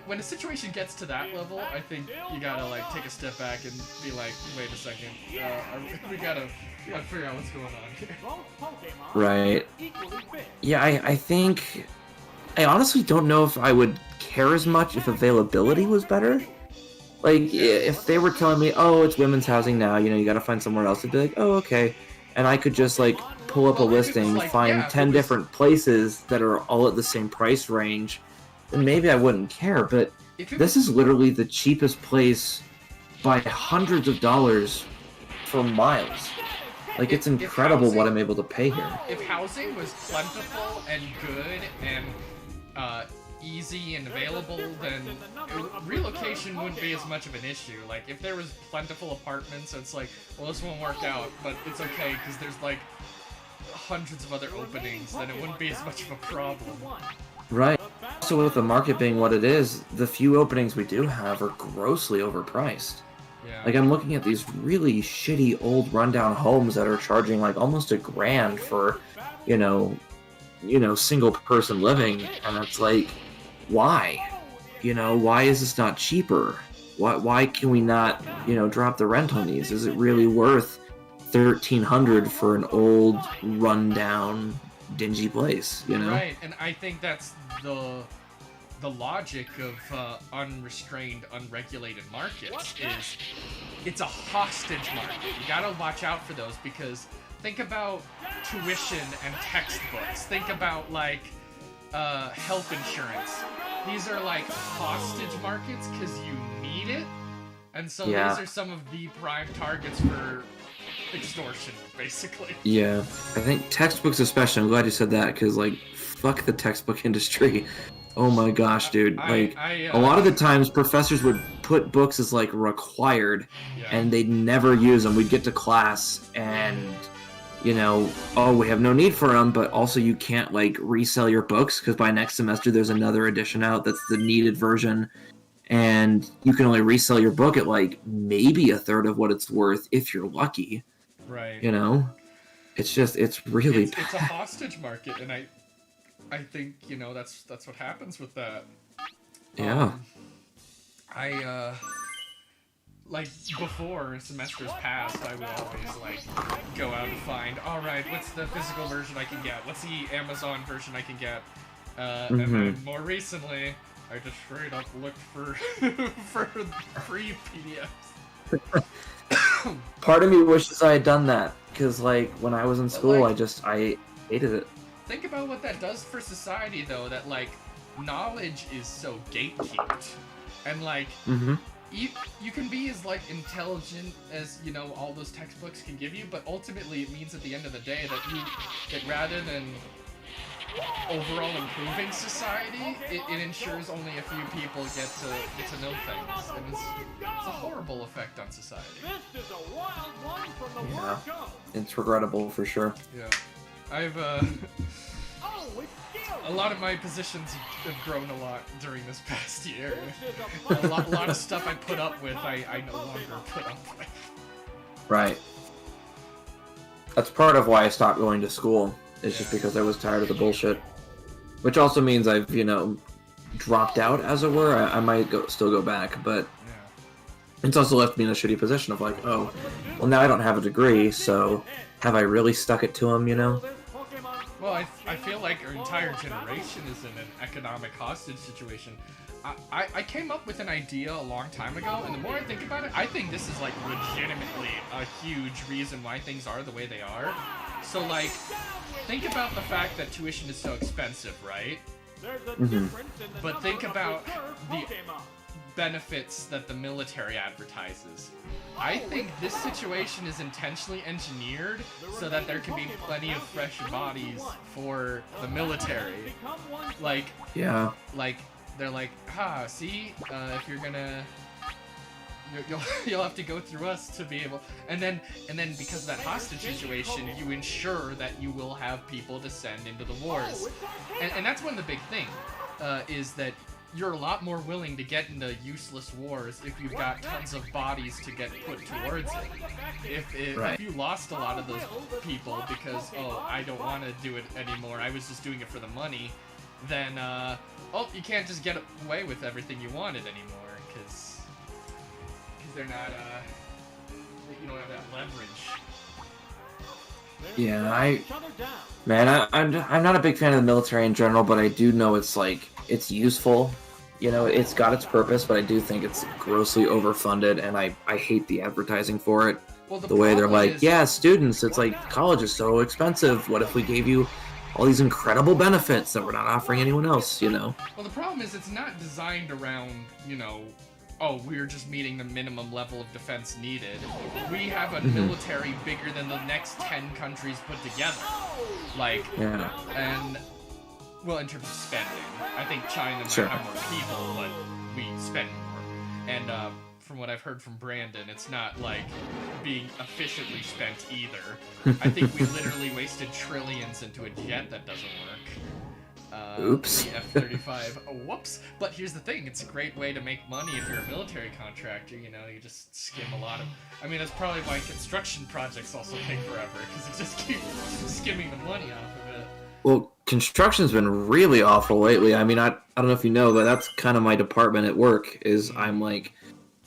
when a situation gets to that level, I think you gotta like take a step back and be like, wait a second, we gotta figure out what's going on here. Right. Yeah, I think I honestly don't know if I would care as much if availability was better. Like, if they were telling me, oh, it's women's housing now, you know, you gotta find somewhere else, I'd be like, oh, okay. And I could just like pull up a listing, like, find 10 different places that are all at the same price range, then maybe I wouldn't care. But this is literally the cheapest place by hundreds of dollars for miles. Like, it's incredible what I'm able to pay here. If housing was plentiful and good and easy and available, then relocation wouldn't be as much of an issue. Like, if there was plentiful apartments, it's like, well, this won't work out, but it's okay because there's like hundreds of other openings, then it wouldn't be as much of a problem. Right. So with the market being what it is, the few openings we do have are grossly overpriced. Yeah. Like, I'm looking at these really shitty old rundown homes that are charging like almost $1,000 for, you know, single person living, and it's like, why? You know, why is this not cheaper? Why can we not, you know, drop the rent on these? Is it really worth $1,300 for an old, rundown, dingy place? You know? Right, and I think that's the logic of unrestrained, unregulated markets. Is it's a hostage market. You gotta watch out for those, because think about tuition and textbooks. Think about like health insurance. These are like hostage markets because you need it, and so these are some of the prime targets for extortion, basically. Yeah, I think textbooks especially, I'm glad you said that, because like, fuck the textbook industry. Oh my gosh, dude! Like a lot of the times, professors would put books as like required, Yeah. and they'd never use them. We'd get to class, and oh, we have no need for them, but also you can't like resell your books because by next semester there's another edition out that's the needed version, and you can only resell your book at like maybe a third of what it's worth if you're lucky. Right. It's really It's a bad. hostage market, and I think that's what happens with that. Yeah. Like before semesters passed, I would always like go out and find, all right, what's the physical version I can get? What's the Amazon version I can get? And then more recently, I just straight up looked for for free PDFs. Part of me wishes I had done that because like when I was in school, like- I hated it. Think about what that does for society, though. That like knowledge is so gatekept, and like. Mm-hmm. You can be as like intelligent as all those textbooks can give you, but ultimately it means at the end of the day that rather than overall improving society, it ensures only a few people get to know things, and it's a horrible effect on society. This is a wild one from the Yeah. word go. It's regrettable for sure. Yeah, I've Oh, it's skill. a lot of my positions have grown a lot during this past year. This is A lot of stuff I put up with, I no longer put up with. Right. That's part of why I stopped going to school. It's just because I was tired of the bullshit. Which also means I've, dropped out, as it were. I might still go back, but Yeah. it's also left me in a shitty position of like, oh, well now I don't have a degree, so have I really stuck it to them, Well, I feel like our entire generation is in an economic hostage situation. I came up with an idea a long time ago, and the more I think about it, I think this is like legitimately a huge reason why things are the way they are. So like, think about the fact that tuition is so expensive, right? But think about the benefits that the military advertises. I think this situation is intentionally engineered so that there can be plenty of fresh bodies for the military. Like, Yeah. they're like, see, if you're gonna, you'll have to go through us to be able, and then because of that hostage situation, you ensure that you will have people to send into the wars, and that's one of the big things, is that you're a lot more willing to get into useless wars if you've got tons of bodies to get put towards it. If you lost a lot of those people because, I don't want to do it anymore, I was just doing it for the money, then, you can't just get away with everything you wanted anymore, because they're not, you don't have that leverage. Yeah, I'm not a big fan of the military in general, but I do know it's useful. It's got its purpose, but I do think it's grossly overfunded, and I hate the advertising for it. Well, The way they're problem like, is- yeah, students, it's like college is so expensive. What if we gave you all these incredible benefits that we're not offering anyone else, Well, the problem is it's not designed around, we're just meeting the minimum level of defense needed. We have a military bigger than the next 10 countries put together. Yeah. And, well, in terms of spending, I think China might Sure. have more people, but we spend more. And, from what I've heard from Brandon, it's not, being efficiently spent either. I think we literally wasted trillions into a jet that doesn't work. Oops. The F-35. Whoops. But here's the thing, it's a great way to make money if you're a military contractor, you just skim a lot of... I mean, that's probably why construction projects also take forever, because you just keep skimming the money off of it. Well, construction's been really awful lately. I mean, I don't know if you know, but that's kind of my department at work, is I'm,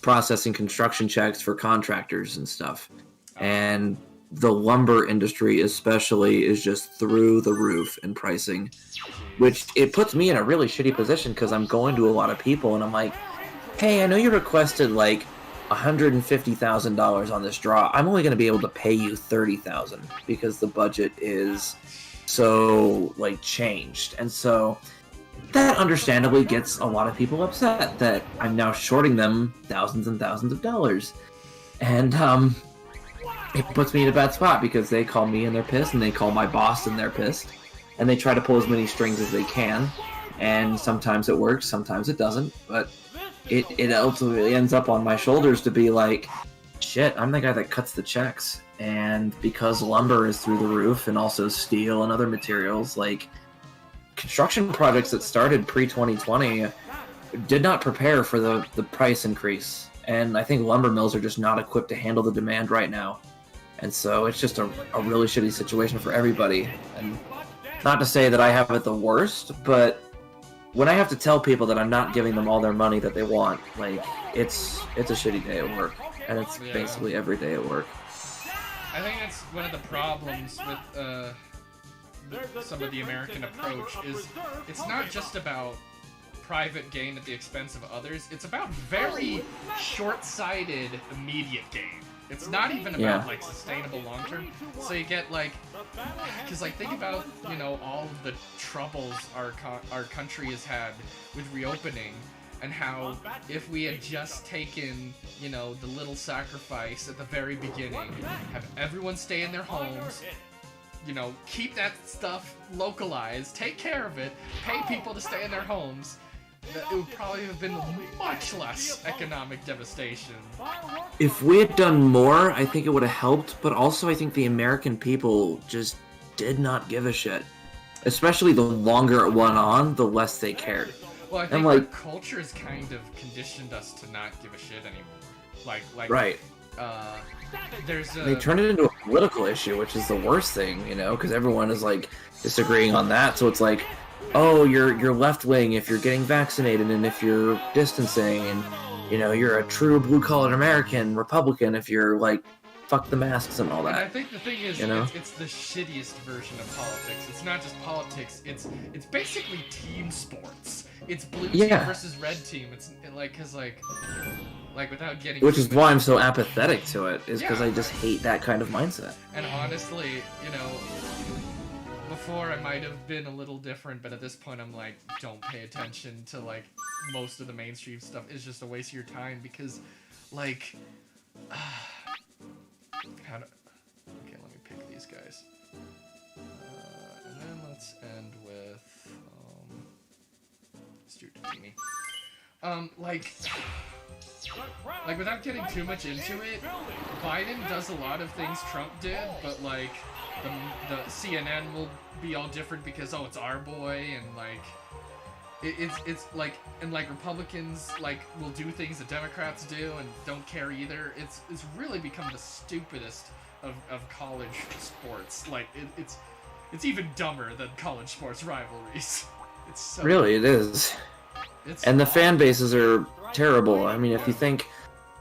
processing construction checks for contractors and stuff. And the lumber industry especially is just through the roof in pricing, which it puts me in a really shitty position because I'm going to a lot of people and I'm like, hey, I know you requested $150,000 on this draw. I'm only going to be able to pay you $30,000 because the budget is so changed. And so that understandably gets a lot of people upset that I'm now shorting them thousands and thousands of dollars. And it puts me in a bad spot because they call me and they're pissed, and they call my boss and they're pissed, and they try to pull as many strings as they can. and sometimes it works, sometimes it doesn't, but it ultimately ends up on my shoulders to be like, shit, I'm the guy that cuts the checks, and because lumber is through the roof, and also steel and other materials, like, construction projects that started pre-2020 did not prepare for the price increase, and I think lumber mills are just not equipped to handle the demand right now. And so it's just a really shitty situation for everybody. And not to say that I have it the worst, but when I have to tell people that I'm not giving them all their money that they want, like, it's a shitty day at work. And it's basically every day at work. I think that's one of the problems with some of the American approach is it's not just about private gain at the expense of others. It's about very short-sighted immediate gain. It's not even about like sustainable long-term. So you get like, because like think about, you know, all of the troubles our country has had with reopening, and how if we had just taken, you know, the little sacrifice at the very beginning, have everyone stay in their homes, you know, keep that stuff localized, take care of it, pay people to stay in their homes, it would probably have been much less economic devastation. If we had done more, I think it would have helped, but also I think the American people just did not give a shit. Especially the longer it went on, the less they cared. Well, I think our culture has kind of conditioned us to not give a shit anymore. Like right. There's They turned it into a political issue, which is the worst thing, you know, because everyone is like disagreeing on that. So it's like, oh, you're left wing if you're getting vaccinated and if you're distancing, and you know you're a true blue collar American Republican if you're like fuck the masks and all that. And I think the thing is, you know? it's the shittiest version of politics. It's not just politics. It's basically team sports. It's blue team versus red team. It's like because like without getting which is why I'm so apathetic to it, is because I just hate that kind of mindset. And honestly, you know, before I might have been a little different, but at this point I'm like, don't pay attention to like most of the mainstream stuff. It's just a waste of your time because like okay, let me pick these guys. And then let's end with Stu Tatini. Like without getting too much into it, Biden does a lot of things Trump did, but like the CNN will be all different because it's our boy, and like it's like, and like Republicans like will do things that Democrats do and don't care either. It's really become the stupidest of college sports. Like it's even dumber than college sports rivalries. It's so really it is. And the fan bases are terrible. I mean, if you think,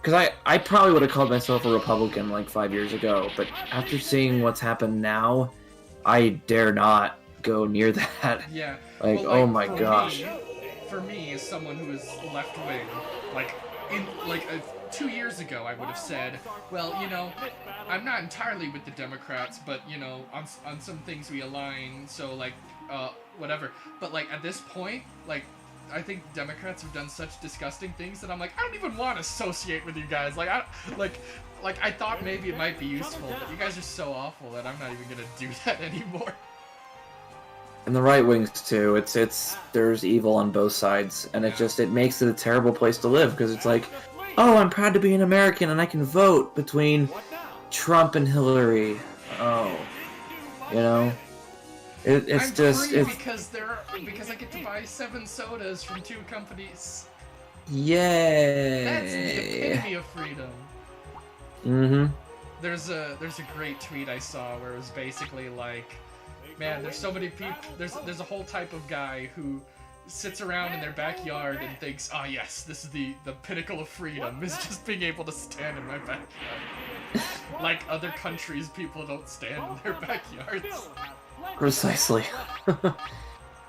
because I probably would have called myself a Republican like 5 years ago, but after seeing what's happened now, I dare not go near that. Yeah. Like, well, oh my gosh. For me, as someone who is left wing, like 2 years ago, I would have said, well, you know, I'm not entirely with the Democrats, but you know, on some things we align, so like, whatever. But like at this point, like, I think Democrats have done such disgusting things that I'm like, I don't even want to associate with you guys. Like, I thought maybe it might be useful, but you guys are so awful that I'm not even gonna do that anymore. And the right wings too. It's there's evil on both sides, and it makes it a terrible place to live because it's like, oh, I'm proud to be an American and I can vote between Trump and Hillary. Oh, you know. It's I'm just free it's because I get to buy 7 sodas from 2 companies. yay. That's the epitome of freedom. Mm-hmm. There's a great tweet I saw where it was basically like, man, there's so many people. There's a whole type of guy who sits around in their backyard and thinks, oh yes, this is the pinnacle of freedom, is just being able to stand in my backyard. Like other countries, people don't stand in their backyards. Precisely.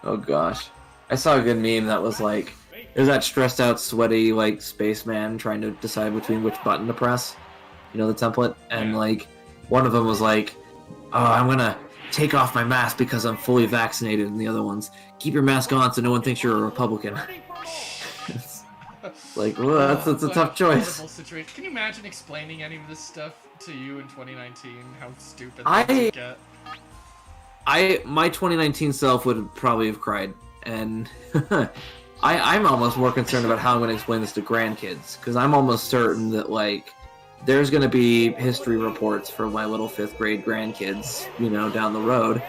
Oh gosh. I saw a good meme that was like, there's that stressed out, sweaty, like, spaceman trying to decide between which button to press. You know, the template? And like, one of them was like, oh, I'm gonna take off my mask because I'm fully vaccinated, and the other one's, keep your mask on so no one thinks you're a Republican. It's like, well, that's a tough choice. Situation. Can you imagine explaining any of this stuff to you in 2019? How stupid I things get? My 2019 self would probably have cried and I'm almost more concerned about how I'm going to explain this to grandkids, because I'm almost certain that like there's going to be history reports for my little 5th grade grandkids, down the road.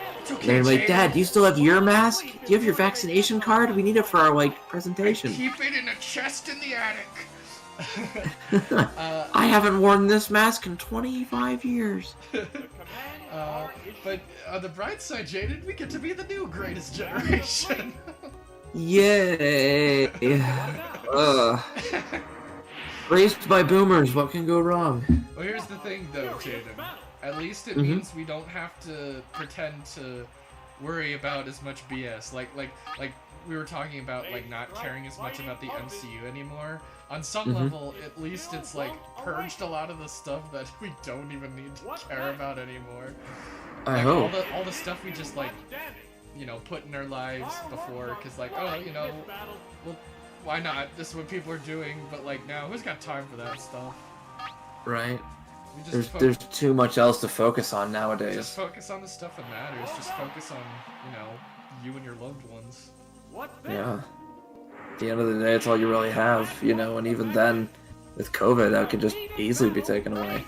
They're like, Dad, do you still have your mask? Do you have your vaccination card? We need it for our presentation. Keep it in a chest in the attic. I haven't worn this mask in 25 years. But on the bright side, Jaden, we get to be the new greatest generation. Yay! Raised by boomers, what can go wrong? Well, here's the thing, though, Jaden. At least it means we don't have to pretend to worry about as much BS. Like we were talking about, like, not caring as much about the MCU anymore. On some level, at least it's, like, purged a lot of the stuff that we don't even need to care about anymore. I Like, hope. all the stuff we just, like, put in our lives before, because, like, oh, well, why not? This is what people are doing, but, like, now, who's got time for that stuff? Right. We just There's too much else to focus on just nowadays. focus on the stuff that matters. Just focus on, you and your loved ones. Yeah. At the end of the day, it's all you really have, and even then, with COVID, that could just easily be taken away.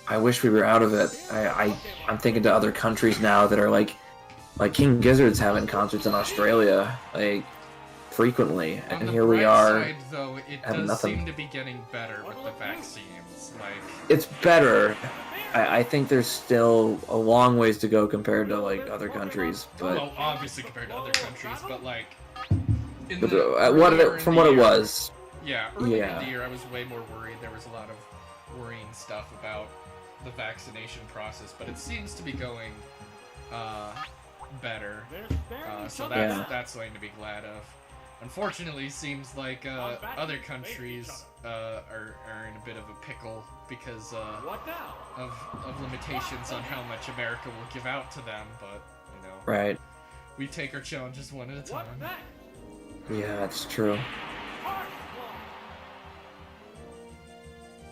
I wish we were out of it. I'm thinking to other countries now that are like King Gizzard's having concerts in Australia, like, frequently, and here we are. Side, though, it having does nothing. seem to be getting better with the vaccines. Like, It's better. I think there's still a long ways to go compared to like other countries, but well, obviously compared to other countries, but like, in but the, from what it was. Yeah, earlier Yeah. in the year, I was way more worried. There was a lot of worrying stuff about the vaccination process, but it seems to be going better. So that's something to be glad of. Unfortunately, seems like other countries are in a bit of a pickle because of limitations on how much America will give out to them. But Right. we take our challenges one at a time. Yeah, that's true.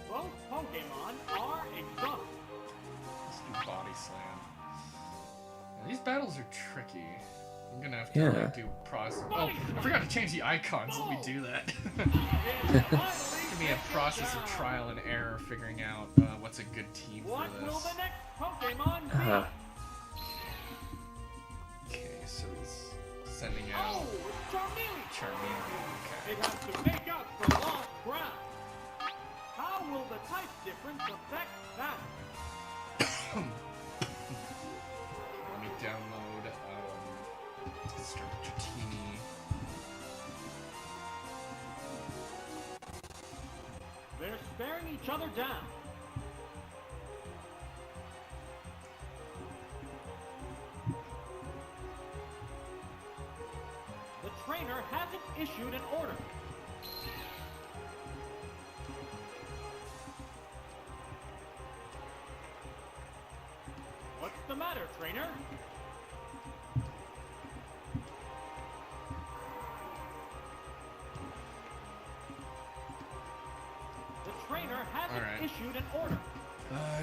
Both Pokemon are exhausted. Let's do body slam. Now, these battles are tricky. I'm gonna have to like, do process. Oh, I forgot to change the icons. Let me do that. Give me a process of trial and error figuring out what's a good team for What will this. the next Pokemon be? Uh-huh. Okay, so he's sending out Oh, it's Charmeleon. Charmeleon. It Okay. has to make up for lost ground. How will the type difference affect that? Let me download Dratini. They're staring each other down. The trainer hasn't issued an order. What's the matter, trainer? The trainer hasn't Alright. issued an order.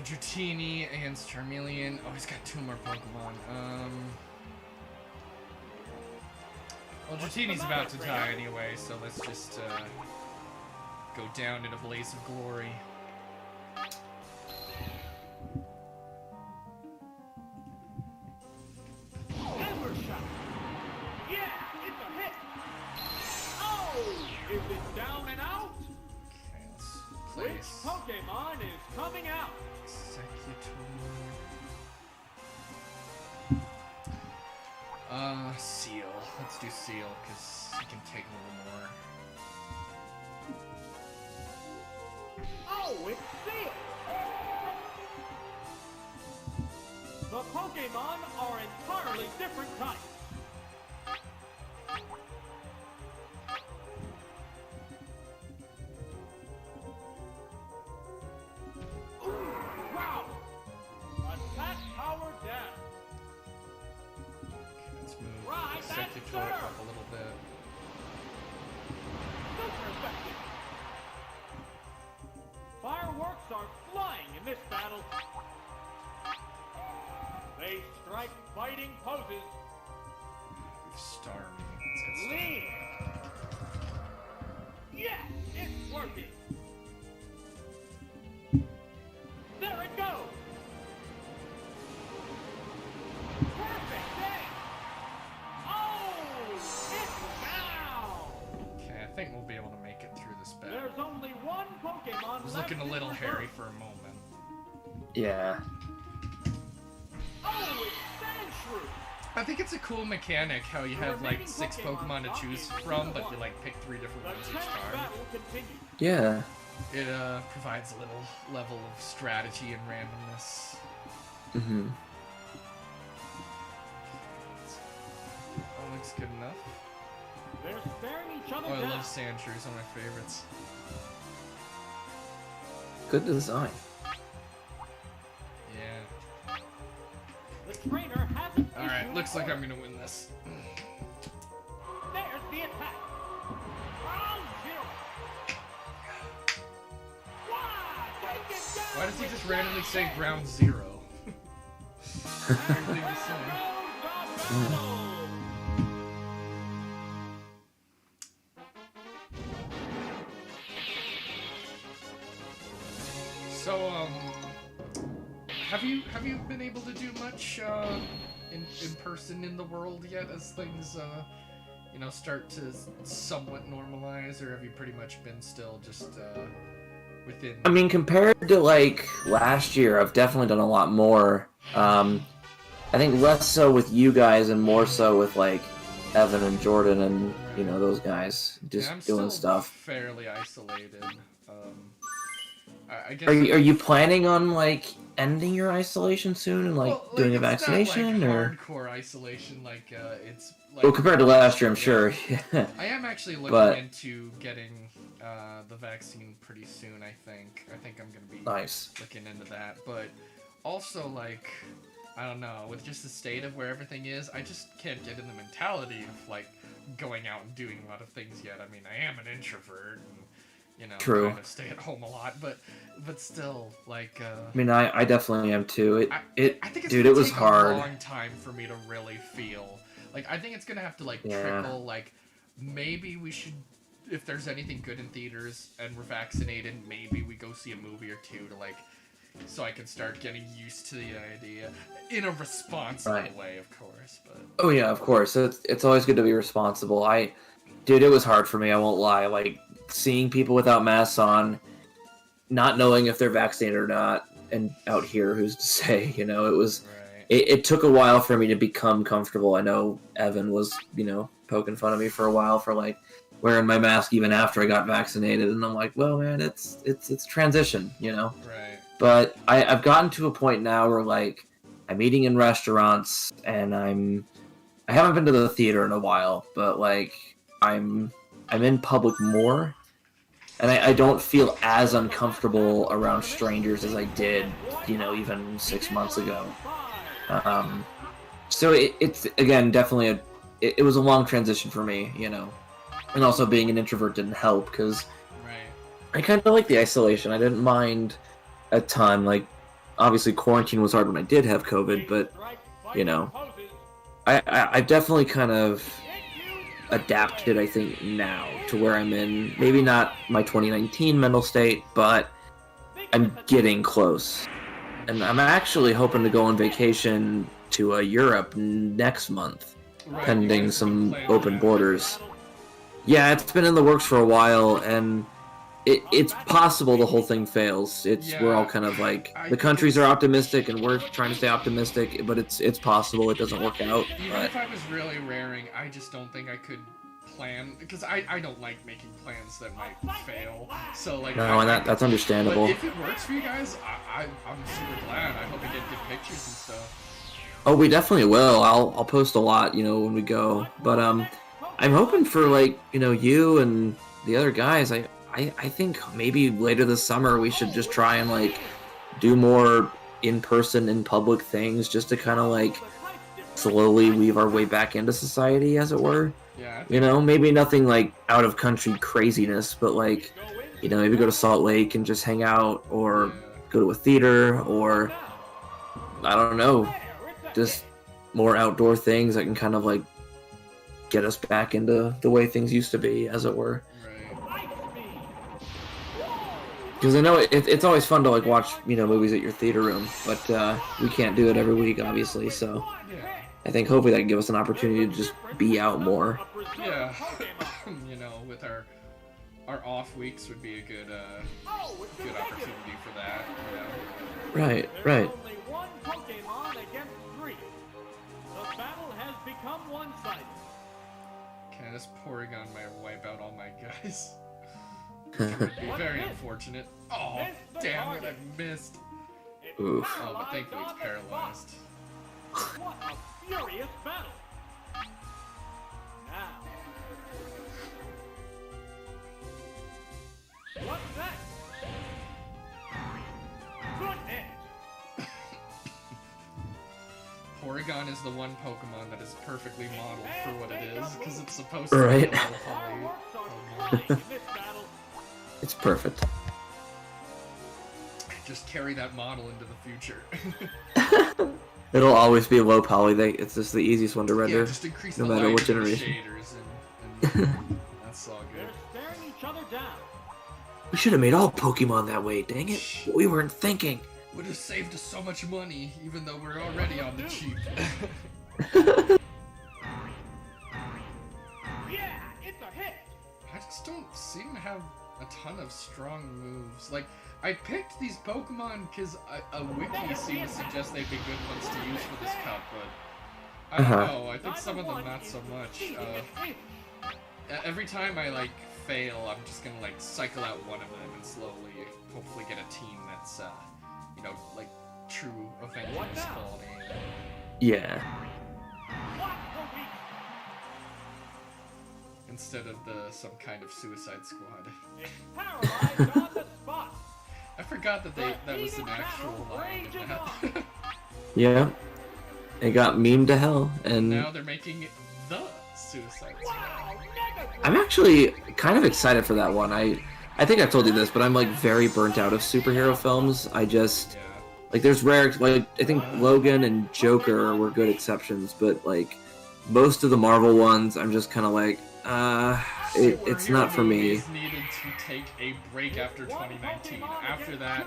Dratini against Charmeleon. Oh, he's got 2 more Pokemon. Well, Dratini's about to die anyway, so let's just go down in a blaze of glory. Hammer shot. Yeah, it's a hit. Oh, is it down and out? Okay, let's Which place Pokemon is coming out? Executor. Seal. Let's do Seal, because he can take a little more. Oh, it's Seal. The Pokemon are entirely different types. Ooh, wow! Attack power down. Okay, let's move Right, that's Executor third. up a little bit. Super effective. Fireworks are flying in this battle. strike fighting poses. Starmie. Let's get started. Lean. Yes, it's working. There it goes. Perfect hit. Oh, it's down. Okay, I think we'll be able to make it through this battle. There's only one Pokemon It was left looking a in little hairy reserve. for a moment. Yeah. Oh, it's Sandshrew. I think it's a cool mechanic how you have like 6 Pokemon to choose from, but you like pick 3 different The ones each tense time. battle continues. Yeah. It provides a little level of strategy and randomness. Mm-hmm. That looks good enough. They're staring each other Oh, I down. love Sandshrews, one of my favorites. Good design. Yeah. The trainer hasn't Alright, issued looks like orders. I'm gonna win this. There's the attack. Round zero. Wow, take it down Why does he with just randomly say that ground 0? Weird thing to say. Round of battle. So, have you been able to do much in person in the world yet as things you know, start to somewhat normalize, or have you pretty much been still just within? I mean, compared to like last year, I've definitely done a lot more. I think less so with you guys and more so with like Evan and Jordan and you know those guys just Yeah, I'm doing still stuff. fairly isolated. I guess. Are you planning on like ending your isolation soon and like Well, doing a it's not, vaccination like, or? hardcore isolation? Like it's. Like, Well, compared to last year, I'm Yeah. sure. I am actually looking But- into getting the vaccine pretty soon. I think I'm gonna be Nice. looking into that. But also, like, I don't know, with just the state of where everything is, I just can't get in the mentality of like going out and doing a lot of things yet. I mean, I am an introvert, and you know, True. kind of stay at home a lot, but still, like. I mean, I definitely am too. I think it's Dude, gonna it was take hard. a long time for me to really feel. Like, I think it's gonna have to like Yeah. trickle. Like, maybe we should, if there's anything good in theaters and we're vaccinated, maybe we go see a movie or two to like, so I can start getting used to the idea in a responsible Right. way, of course. But Oh yeah, of course. It's always good to be responsible. Dude, it was hard for me. I won't lie. Like seeing people without masks on, not knowing if they're vaccinated or not, and out here, who's to say? You know, it was. right. It took a while for me to become comfortable. I know Evan was, you know, poking fun of me for a while for like wearing my mask even after I got vaccinated, and I'm like, well, man, it's transition, you know. Right. But I've gotten to a point now where like I'm eating in restaurants and I haven't been to the theater in a while, but like I'm in public more, and I don't feel as uncomfortable around strangers as I did, you know, even 6 months ago. So it's again definitely it was a long transition for me, you know, and also being an introvert didn't help because Right. I kind of like the isolation. I didn't mind a ton. Like obviously quarantine was hard when I did have COVID, but you know, I've definitely kind of adapted. I think now to where I'm in maybe not my 2019 mental state, but I'm getting close. And I'm actually hoping to go on vacation to Europe next month, Right, pending you guys some plan open that. borders. Yeah, it's been in the works for a while, and it's possible the whole thing fails. We're all kind of like I the think countries are it's- optimistic, and we're trying to stay optimistic, but it's possible it doesn't work out. Even But if I was really raring, I just don't think I could plan, because I don't like making plans that might fail. So like, no, and that's understandable. But if it works for you guys, I'm super glad. I hope I get good pictures and stuff. Oh, we definitely will. I'll post a lot, you know, when we go. But I'm hoping for like, you know, you and the other guys. I think maybe later this summer we should just try and like do more in-person, in public things, just to kind of like slowly weave our way back into society, as it were. Yeah. You know, maybe nothing like out of country craziness, but like, you know, maybe go to Salt Lake and just hang out, or go to a theater, or I don't know, just more outdoor things that can kind of like get us back into the way things used to be, as it were. Right. Because I know it's always fun to like watch movies at your theater room, but we can't do it every week, obviously. So Yeah. I think hopefully that can give us an opportunity to just be out more. Yeah. With our off weeks would be a good opportunity for that. Right. There's only one Pokemon against 3. The battle has become one-sided. Can this Porygon might wipe out all my guys? It would be very unfortunate. Oh, damn it, I missed. It Oof. Oh, but thankfully it's paralyzed paralyzed. What a furious battle! Now. What's that? Good edge. Porygon is the one Pokemon that is perfectly modeled for what it is, because it's supposed to Right. be a Fireworks are Pokemon. flying in this battle. It's perfect. Just carry that model into the future. It'll always be low poly. It's just the easiest one to Yeah, render, just increase no the matter light what of the generation. shaders and that's all They're good. staring each other down. We should have made all Pokemon that way. Dang it! We weren't thinking. Would have saved us so much money, even though we're already on the cheap. Yeah, it's a hit. I just don't seem to have a ton of strong moves. Like, I picked these Pokemon because a wiki seems to suggest they'd be good ones to use for this cup, but I don't know. I think some of them not so much. Every time I like fail, I'm just gonna like cycle out one of them and slowly, hopefully, get a team that's like true Avengers quality. Yeah. What a week. Instead of some kind of Suicide Squad. It's paralyzed on the spot. I forgot that that was an actual line in that. Yeah. It got memed to hell, and Now they're making it the Suicide Squad. Wow, Mega I'm actually kind of excited for that one. I think I've told you this, but I'm like very burnt out of superhero films. I just Yeah. like there's rare like I think Logan and Joker were good exceptions, but like most of the Marvel ones, I'm just kind of like, it's Superhero not for me. movies needed to take a break after 2019. After that,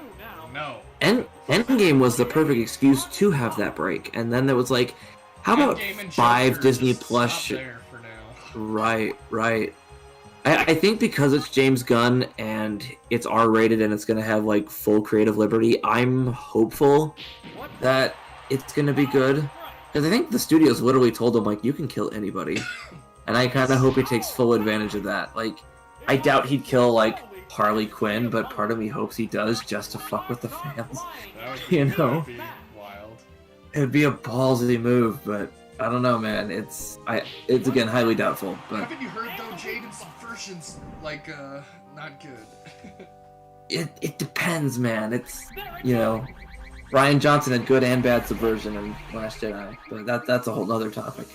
no. Endgame was the perfect excuse to have that break, and then there was like, how about Endgame and 5 Joker Disney just Plus? stop there for now. Right. I think because it's James Gunn and it's R-rated and it's gonna have like full creative liberty, I'm hopeful that it's gonna be good. Because I think the studios literally told him like, you can kill anybody, and I kind of hope he takes full advantage of that. Like, I doubt he'd kill like Harley Quinn, but part of me hopes he does just to fuck with the fans. That would be, You that know? would be wild. It'd be a ballsy move, but I don't know, man. It's again highly doubtful, but Haven't you heard though, Jaden Subversion's like not good. it depends, man. It's Ryan Johnson had good and bad subversion in Last Jedi, but that's a whole other topic.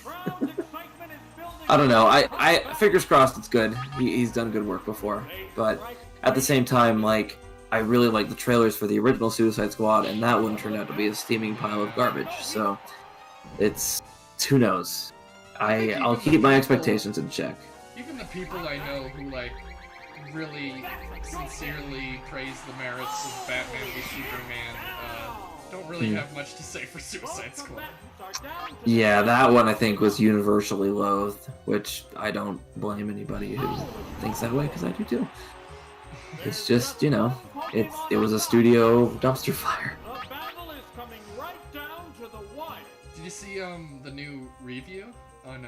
I don't know. I fingers crossed it's good. He's done good work before, but at the same time, like I really like the trailers for the original Suicide Squad, and that one turned out to be a steaming pile of garbage. So it's who knows. I'll keep my expectations in check. Even the people I know who like really sincerely praise the merits of Batman v Superman don't really have much to say for Suicide Squad. Yeah, that one I think was universally loathed, which I don't blame anybody who thinks that way, because I do too. It's just, it was a studio dumpster fire. The battle is coming right down to the wire. Did you see the new review on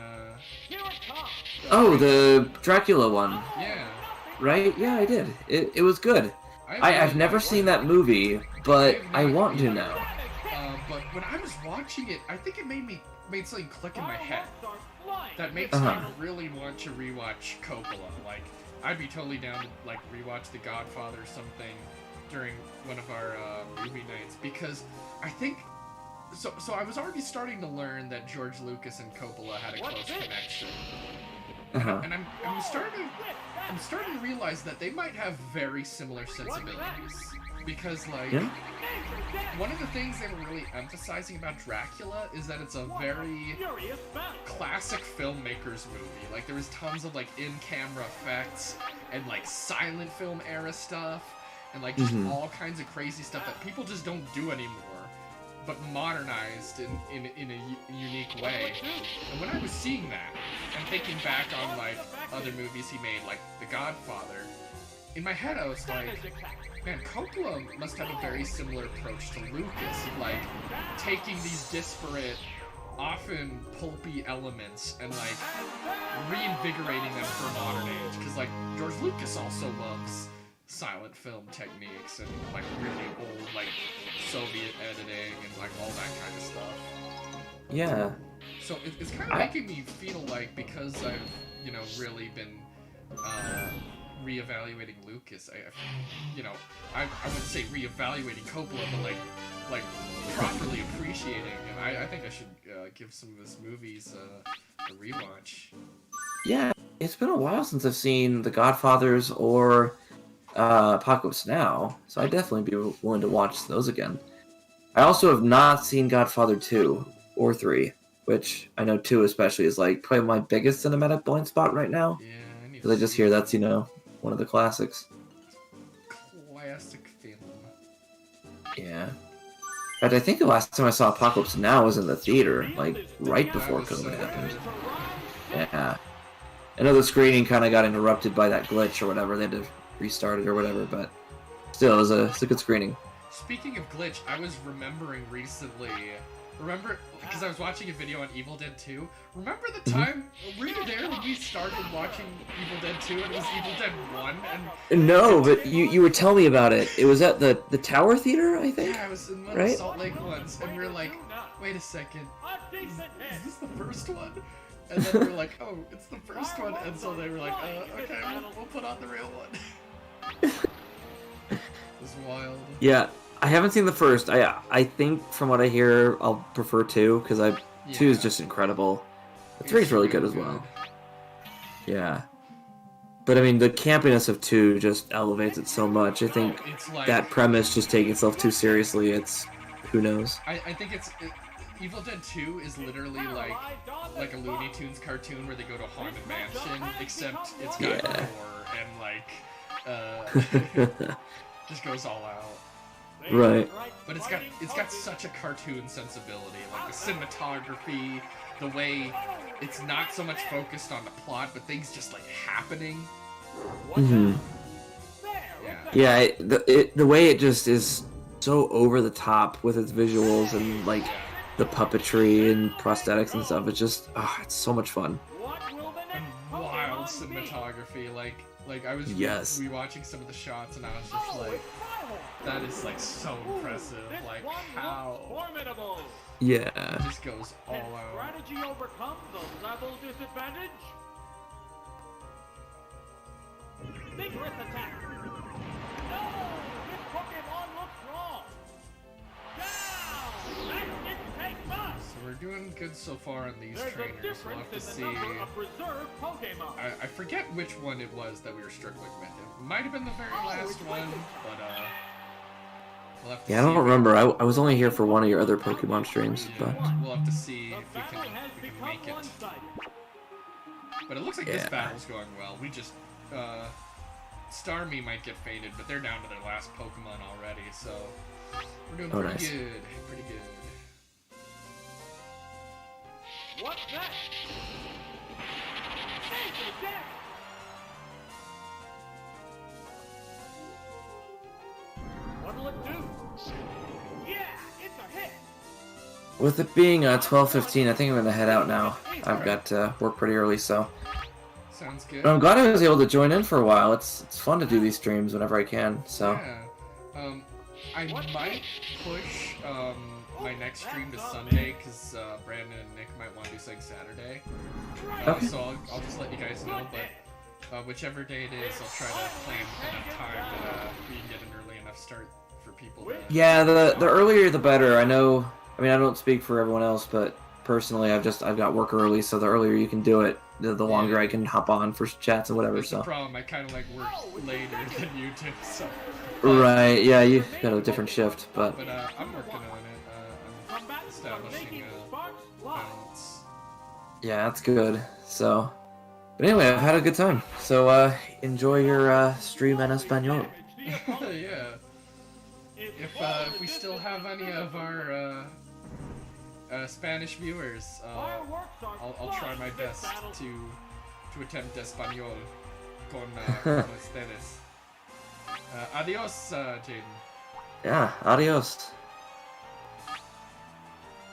Here it comes. Oh, the Dracula one, yeah. right? Yeah, I did. It was good. I I've never seen that movie, but I want to now. But when I was watching it, I think it made something click in my head Fireworks are flying. that makes me really want to rewatch Coppola. Like, I'd be totally down to like rewatch The Godfather or something during one of our movie nights, because I think so I was already starting to learn that George Lucas and Coppola had a close connection. And I'm starting to realize that they might have very similar sensibilities, because like Yeah. one of the things they were really emphasizing about Dracula is that it's a very Furious battle. classic filmmakers movie. Like there was tons of like in-camera effects and like silent film era stuff and like just all kinds of crazy stuff that people just don't do anymore, but modernized in a unique way. And when I was seeing that and thinking back on like other movies he made, like The Godfather, in my head I was like, man, Coppola must have a very similar approach to Lucas, like taking these disparate, often pulpy elements and like reinvigorating them for a modern age. Because like George Lucas also loves silent film techniques and like really old like Soviet editing and like all that kind of stuff. Yeah. So it's kind of making me feel like, because I've really been reevaluating Lucas, I wouldn't say reevaluating Coppola, but like properly appreciating, and I think I should give some of his movies a rewatch. Yeah, it's been a while since I've seen The Godfathers or Apocalypse Now, so I'd definitely be willing to watch those again. I also have not seen Godfather 2 or 3, which I know 2 especially is like probably my biggest cinematic blind spot right now. Yeah, I need Because I to just see hear that. that's, one of the classics. Classic film. Yeah. In fact, I think the last time I saw Apocalypse Now was in the theater, like right before That was, COVID happened. Yeah. I know the screening kind of got interrupted by that glitch or whatever. They had to restart it or whatever, but still, it's a good screening. Speaking of glitch, I was remembering recently. Because I was watching a video on Evil Dead 2. Remember the time? Were you there when we started watching Evil Dead 2 and it was Evil Dead 1? And No, but you were telling me about it. It was at the Tower Theater, I think? yeah, I was in one of Right? the Salt Lake ones, and we were like, wait a second, is this the first one? And then we were like, oh, it's the first one, and so they were like, okay, we'll put on the real one. It was wild. Yeah, I haven't seen the first. I think from what I hear, I'll prefer 2, because 2 is Yeah. just incredible. 3 is really good as well. Yeah. But I mean, the campiness of 2 just elevates it so much. I think It's like, that premise just taking itself too seriously, who knows? I think Evil Dead 2 is literally like a Looney Tunes cartoon where they go to a haunted mansion, except it's got Yeah. gore and like just goes all out. Right. But it's got such a cartoon sensibility, like the cinematography, the way it's not so much focused on the plot, but things just like happening. hmm Yeah. Yeah, the way it just is so over the top with its visuals and like the puppetry and prosthetics and stuff. It's just, it's so much fun. And wild cinematography, like I was Yes. rewatching some of the shots and I was just like, that is like so impressive, like how Formidable. Yeah. it just goes all Can out. strategy overcome the level disadvantage? Vigorous attack. No! This Pokemon looks wrong. Down! That didn't take much. So we're doing good so far on these There's a trainers. We'll difference have to in see. the number of preserved Pokemon. I forget which one it was that we were struggling with. It might have been the very last one, but we'll have to Yeah, I see don't if we remember. I was only here for one of your other Pokemon streams, but We'll have to see The if we battle can, has if we can become make it. one-sided. But it looks like this Yeah. battle's going well. We just, Starmie might get faded, but they're down to their last Pokemon already, so we're doing Oh, pretty nice. good. Pretty good. What's that? Major death! What'll it do? Yeah, it's a hit! with it being 12:15, I think I'm gonna head out now. I've got work pretty early, so. Sounds good. But I'm glad I was able to join in for a while. It's fun to do these streams whenever I can. So Yeah. I might push my next stream to Sunday because Brandon and Nick might want to do something Saturday. Okay. So I'll just let you guys know. But whichever day it is, I'll try to plan enough time that we can get an early enough start for people to. yeah, the earlier the better. I know. I mean, I don't speak for everyone else, but personally, I've got work early, so the earlier you can do it, the longer I can hop on for chats and whatever. That's the So. problem. I kind of like work later than you do, so. Right. Yeah, you got a different shift, but. But I'm working on it. I'm establishing a balance. Yeah, that's good. So. But anyway, I've had a good time. So enjoy your stream en español. Yeah. If we still have any of our Spanish viewers, I'll try my best to attempt español con ustedes. Adios, Jaden. Yeah, adios.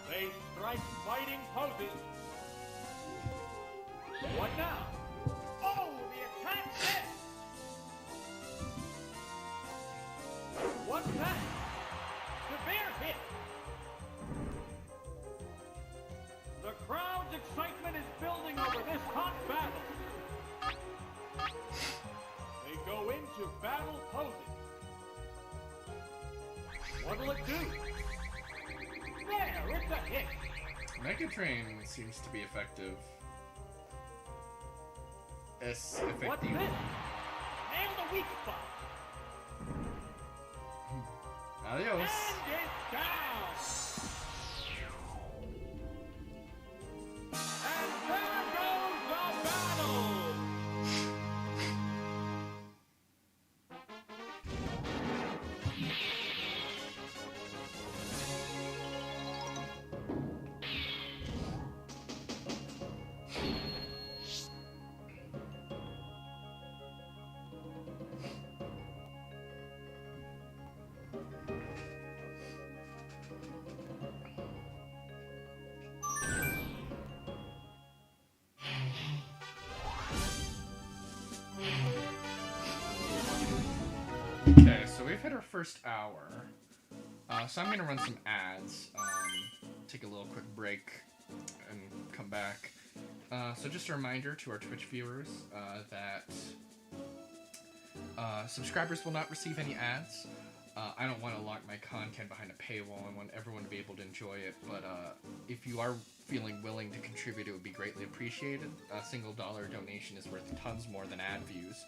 They strike fighting poses. What now? Oh, the attack hit! What's that? Severe hit! The crowd's excitement is building over this hot battle. They go into battle poses. What'll it do? There, it's a hit! Megatrain seems to be effective. Es What's this? efectivo. Nail the weak spot. Adios. And it's down. And there goes the battle. Okay, so we've hit our first hour. So I'm gonna run some ads. Take a little quick break and come back. So just a reminder to our Twitch viewers that subscribers will not receive any ads. I don't want to lock my content behind a paywall. I want everyone to be able to enjoy it. But if you are feeling willing to contribute, it would be greatly appreciated. A single dollar donation is worth tons more than ad views.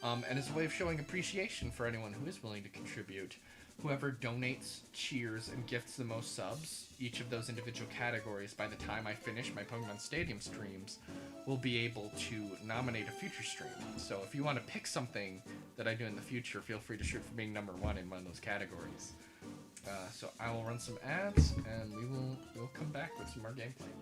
And it's a way of showing appreciation for anyone who is willing to contribute. Whoever donates, cheers, and gifts the most subs, each of those individual categories, by the time I finish my Pokemon Stadium streams, will be able to nominate a future stream. So if you want to pick something that I do in the future, feel free to shoot for being number one in one of those categories. So I will run some ads, and we'll come back with some more gameplay.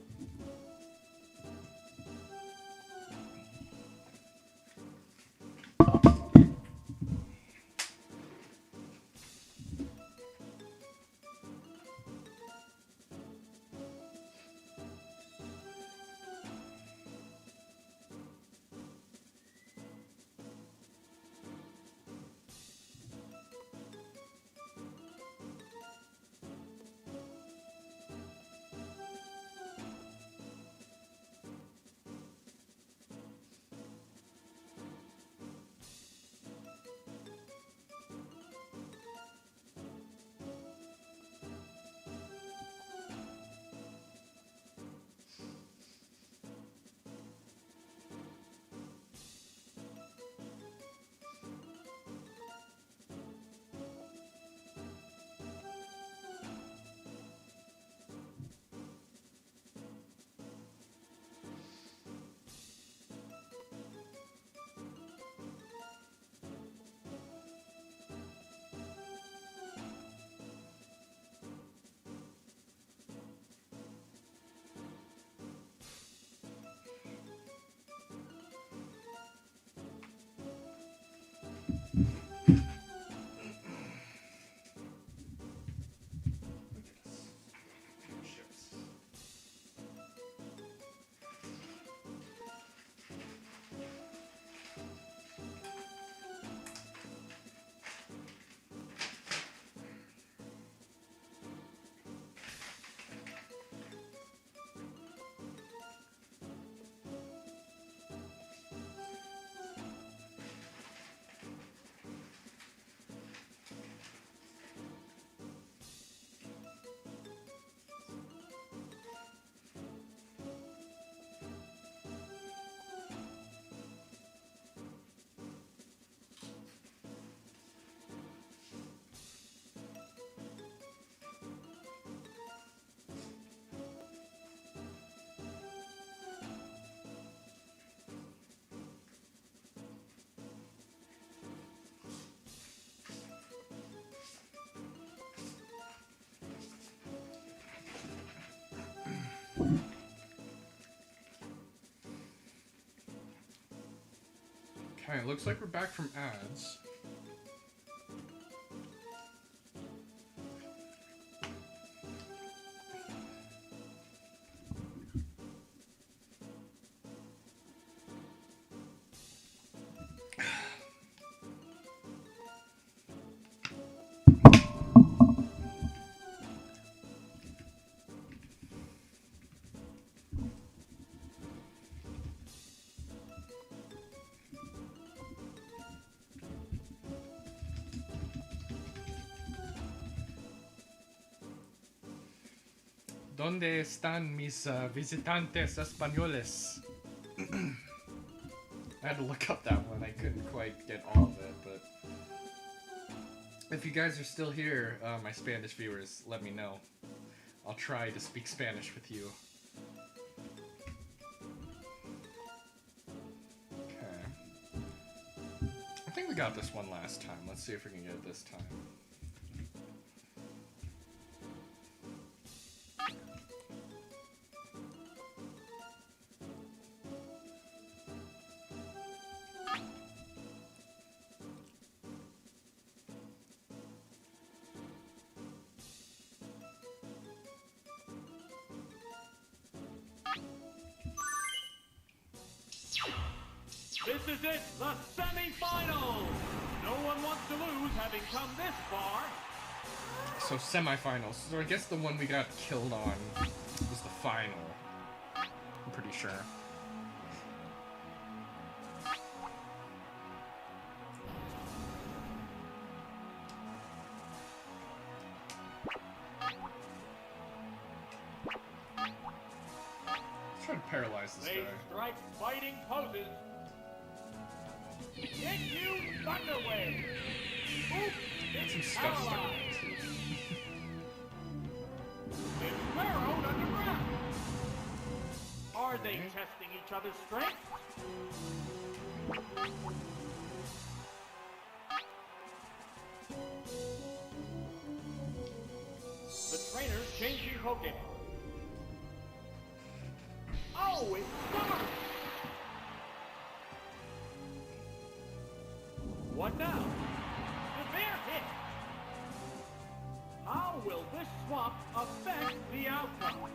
Okay, looks like we're back from ads. ¿Dónde están mis visitantes españoles? I had to look up that one. I couldn't quite get all of it, but if you guys are still here, my Spanish viewers, let me know. I'll try to speak Spanish with you. Okay. I think we got this one last time. Let's see if we can get it this time. This is it, the semifinals! No one wants to lose having come this far. So semifinals. So I guess the one we got killed on was the final. I'm pretty sure. Let's try to paralyze this They guy. strike fighting poses. Get you Thunderwave! Oop! Got some It's stuff stuck paralyzed! in it too. It's burrowed underground! Are they Okay. testing each other's strength? The trainer's changing Pokemon. Oh, it's Summer! What now? Severe hit! How will this swap affect the outcome?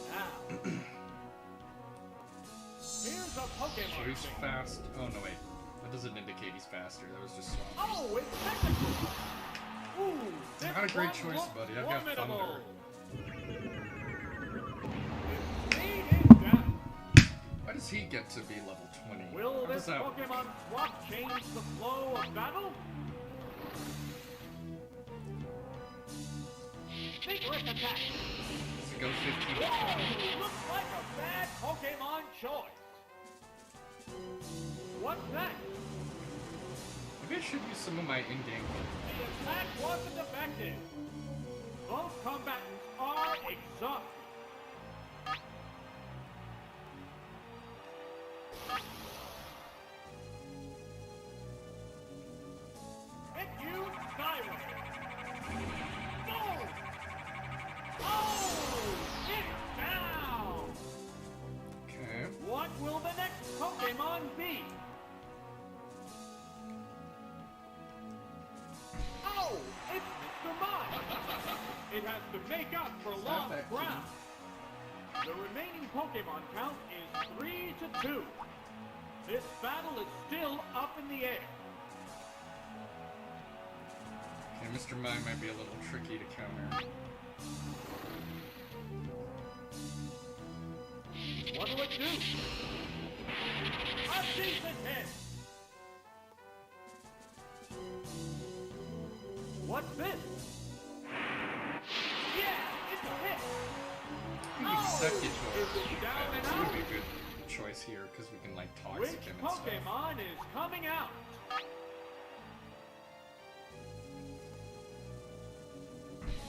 Now, here's a So Pokemon. he's thing. fast. Oh no, wait. That doesn't indicate he's faster. That was just swap. Oh, it's technical! Ooh, this Not a great one choice, looks buddy. I've got formidable. Thunder. Its speed is down. Why does he get to be level 20? Will How this does that work? Pokemon swap change the flow of battle? Vigorous attack! Does it go 15? Whoa! Looks like a bad Pokemon choice. What's that? Maybe I should use some of my in-game. The attack wasn't effective. Both combatants are exhausted. Hit you, Siren. Boom! Oh! It's down! Okay. What will the next Pokemon be? Oh! It's Mr. Mime! It has to make up for Is that lost that ground. The remaining Pokemon count is 3-2. This battle is still up in the air. Okay, Mr. Mime might be a little tricky to counter. What do it do? A decent hit! What's this? Yeah, it's a hit! I think Oh, Executor is it down and would out? be a good choice here because we can like Which toxic him and stuff. Pokemon is coming out?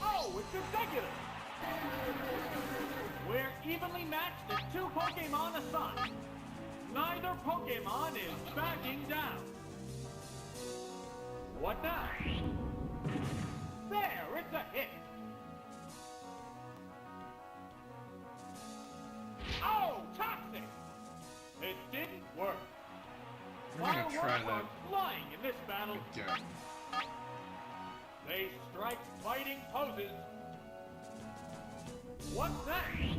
Oh, it's Executor! We're evenly matched at 2 Pokemon aside. Neither Pokemon is backing down. What now? There, it's a hit. Oh, toxic! battle. Again. They strike fighting poses. What's next?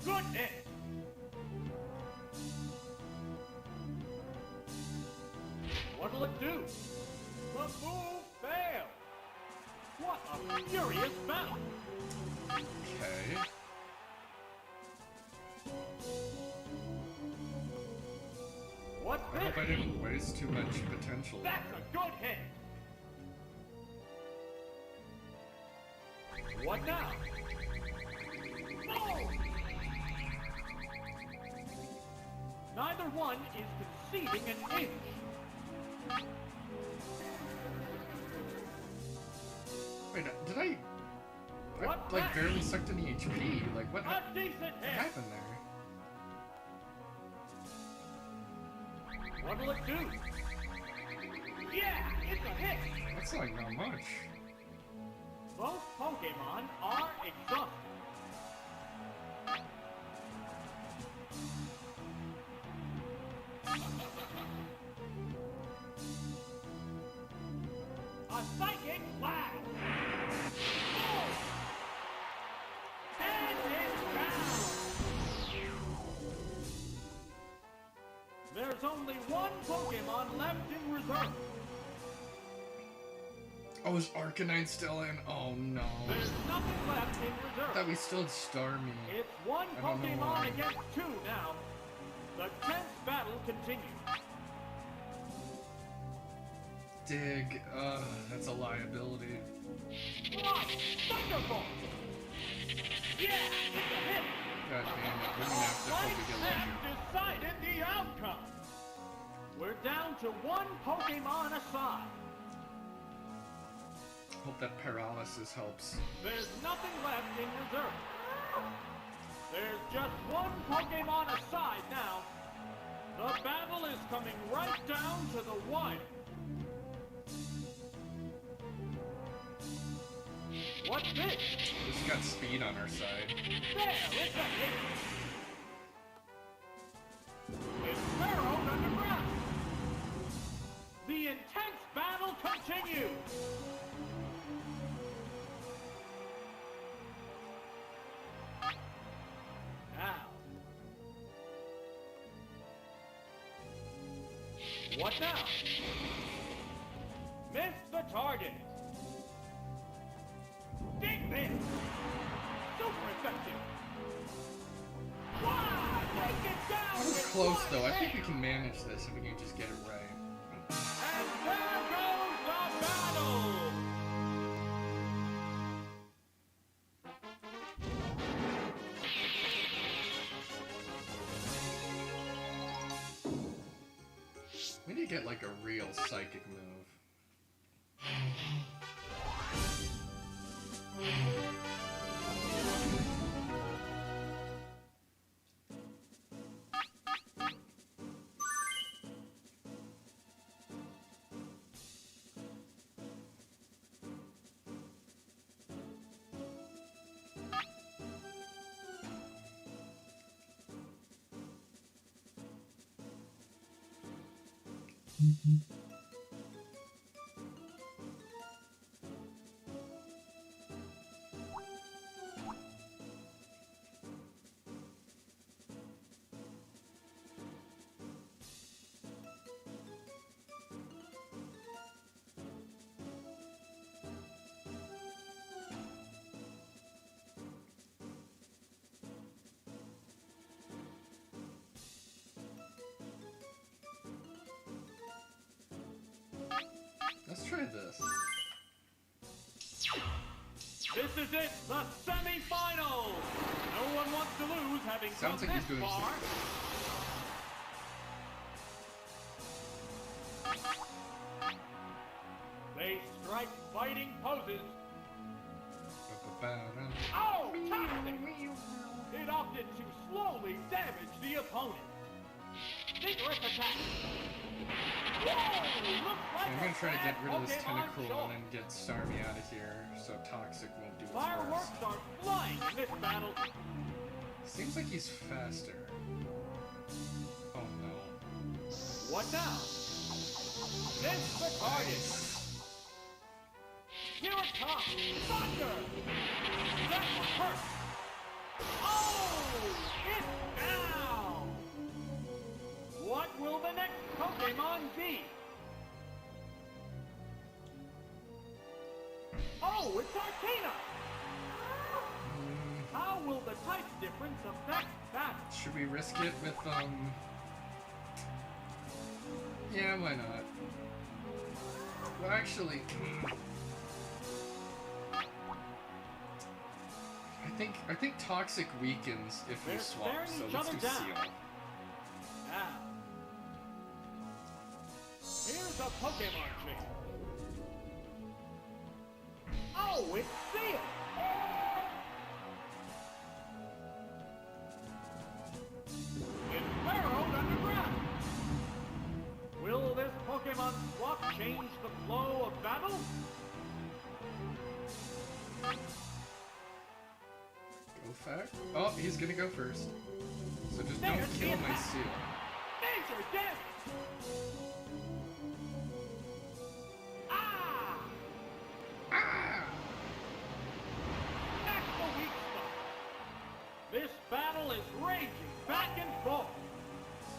Good hit. What'll it do? The move failed. What a furious battle. Okay. What's I hope I this? didn't waste too much potential That's there. a good hit. What now? Oh! Neither one is conceding an inch. Wait, did I What like next? barely sucked any HP? Like what A decent what hit. happened there? What'll it do? Yeah, it's a hit. That's like not much. Both Pokemon are exhausted. A psychic blast. Oh! And it's down. There's only one Pokemon left in reserve. Oh, is Arcanine still in? Oh no. There's nothing left in I thought reserve. we still had Starmie. It's one I don't know why. Pokemon against two now. The tense battle continues. Dig. That's a liability. Right, Thunderbolt! Yeah, it's a hit! God damn it. We're gonna have to hope Light we get snap lucky. decided the outcome. We're down to one Pokemon aside. Hope that paralysis helps. There's nothing left in reserve. There's just one Pokemon aside now. The battle is coming right down to the wire. What's this? She's got speed on her side. There, it's a hit. It's burrowed underground. The intense battle continues. Now. What now? Missed the target. Big miss. Super effective. Wow, take it down. That was with close one though. I think hit. we can manage this if we can just get it right. And there goes the battle! We need to get like a real psychic move. Let's try this. This is it, the semi-finals! No one wants to lose having Sounds come like he's this doing far. They strike fighting poses. Oh, toxic! It opted to slowly damage the opponent. Vigorous attack. Whoa! Looks like I'm gonna try to get rid of this Pokemon Tentacruel choice. and then get Starmie out of here so Toxic won't do its Fireworks worst. are flying in this battle. Seems like he's faster. Oh no. What now? Miss the target. Here it comes. Thunder. That one hurt. Oh, it's down. What will the next Pokemon be? Oh, it's Arcana. How will the type difference affect that? Should we risk it with, Yeah, why not? Well, actually... I think Toxic weakens if we They're swap, staring so each let's other do down. Seal. Now, here's a Pokemon change. Oh, it's Seal! It's burrowed underground. Will this Pokemon swap change the flow of battle? Go fact. Oh, he's gonna go first. So just There's don't the kill my attack. Seal. Major damage! Ah! Ah! That's the weak spot. This battle is raging back and forth.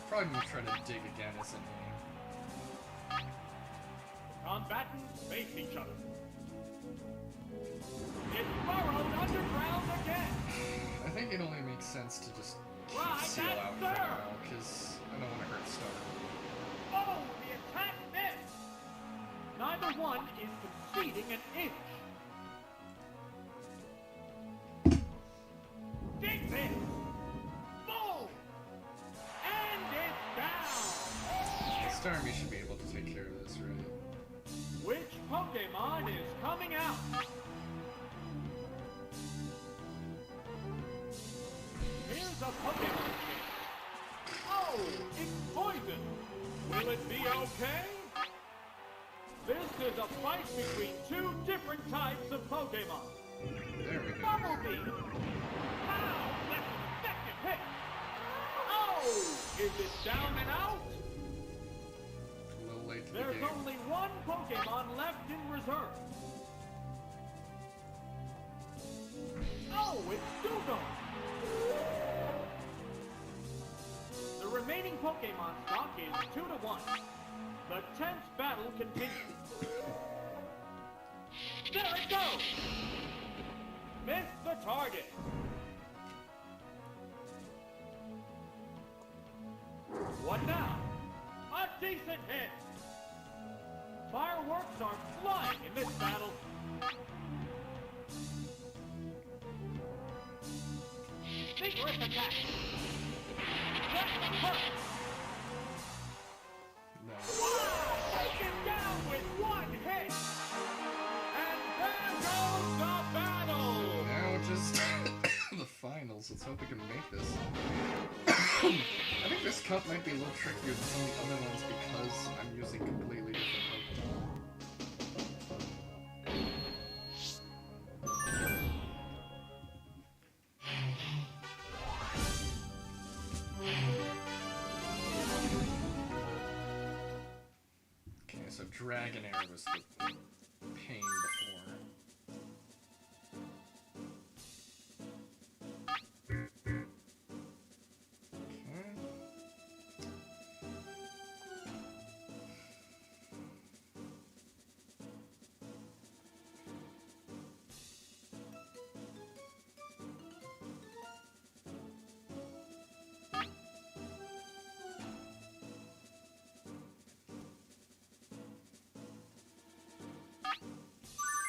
Probably gonna try to dig again, isn't he? Combatants face each other. It's burrowed underground again. I think it only makes sense to just keep Right, Seal that's out for there. now, because I don't want to hurt Star. Oh, the attack missed. Neither one is conceding an inch. Dig this. Boom. And it's down. Starmie should be able to take care of this, right? Which Pokemon is coming out? Here's a Pokemon change. Oh, it's poison. Will it be okay? This is a fight between two different types of Pokemon. There we go. Bumblebee! Wow, that's an effective hit! Oh! Is it down and out? A little late to the There's game. only one Pokemon left in reserve. Oh, it's Dugong! The remaining Pokemon stock is 2-1. The tense battle continues. There it goes! Missed the target. What now? A decent hit. Fireworks are flying in this battle. Vigorous attack. That one hurt. No. Wow! Taken down with one hit. And there goes the battle. Now just the finals. Let's hope we can make this. I think this cup might be a little trickier than some of the other ones because I'm using completely different Pokemon. Okay, so Dragonair was the pain before. Okay.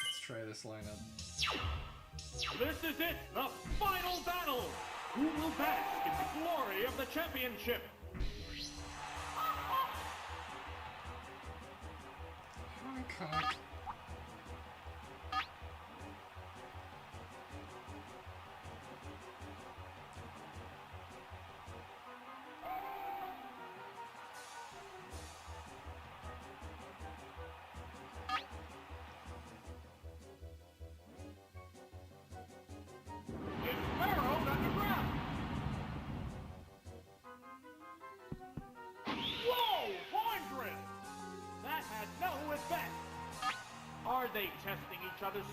Let's try this lineup. This is it, the final battle! Who will bask in the glory of the championship? Hancock. It's burrowed underground! Whoa, Horndrill! That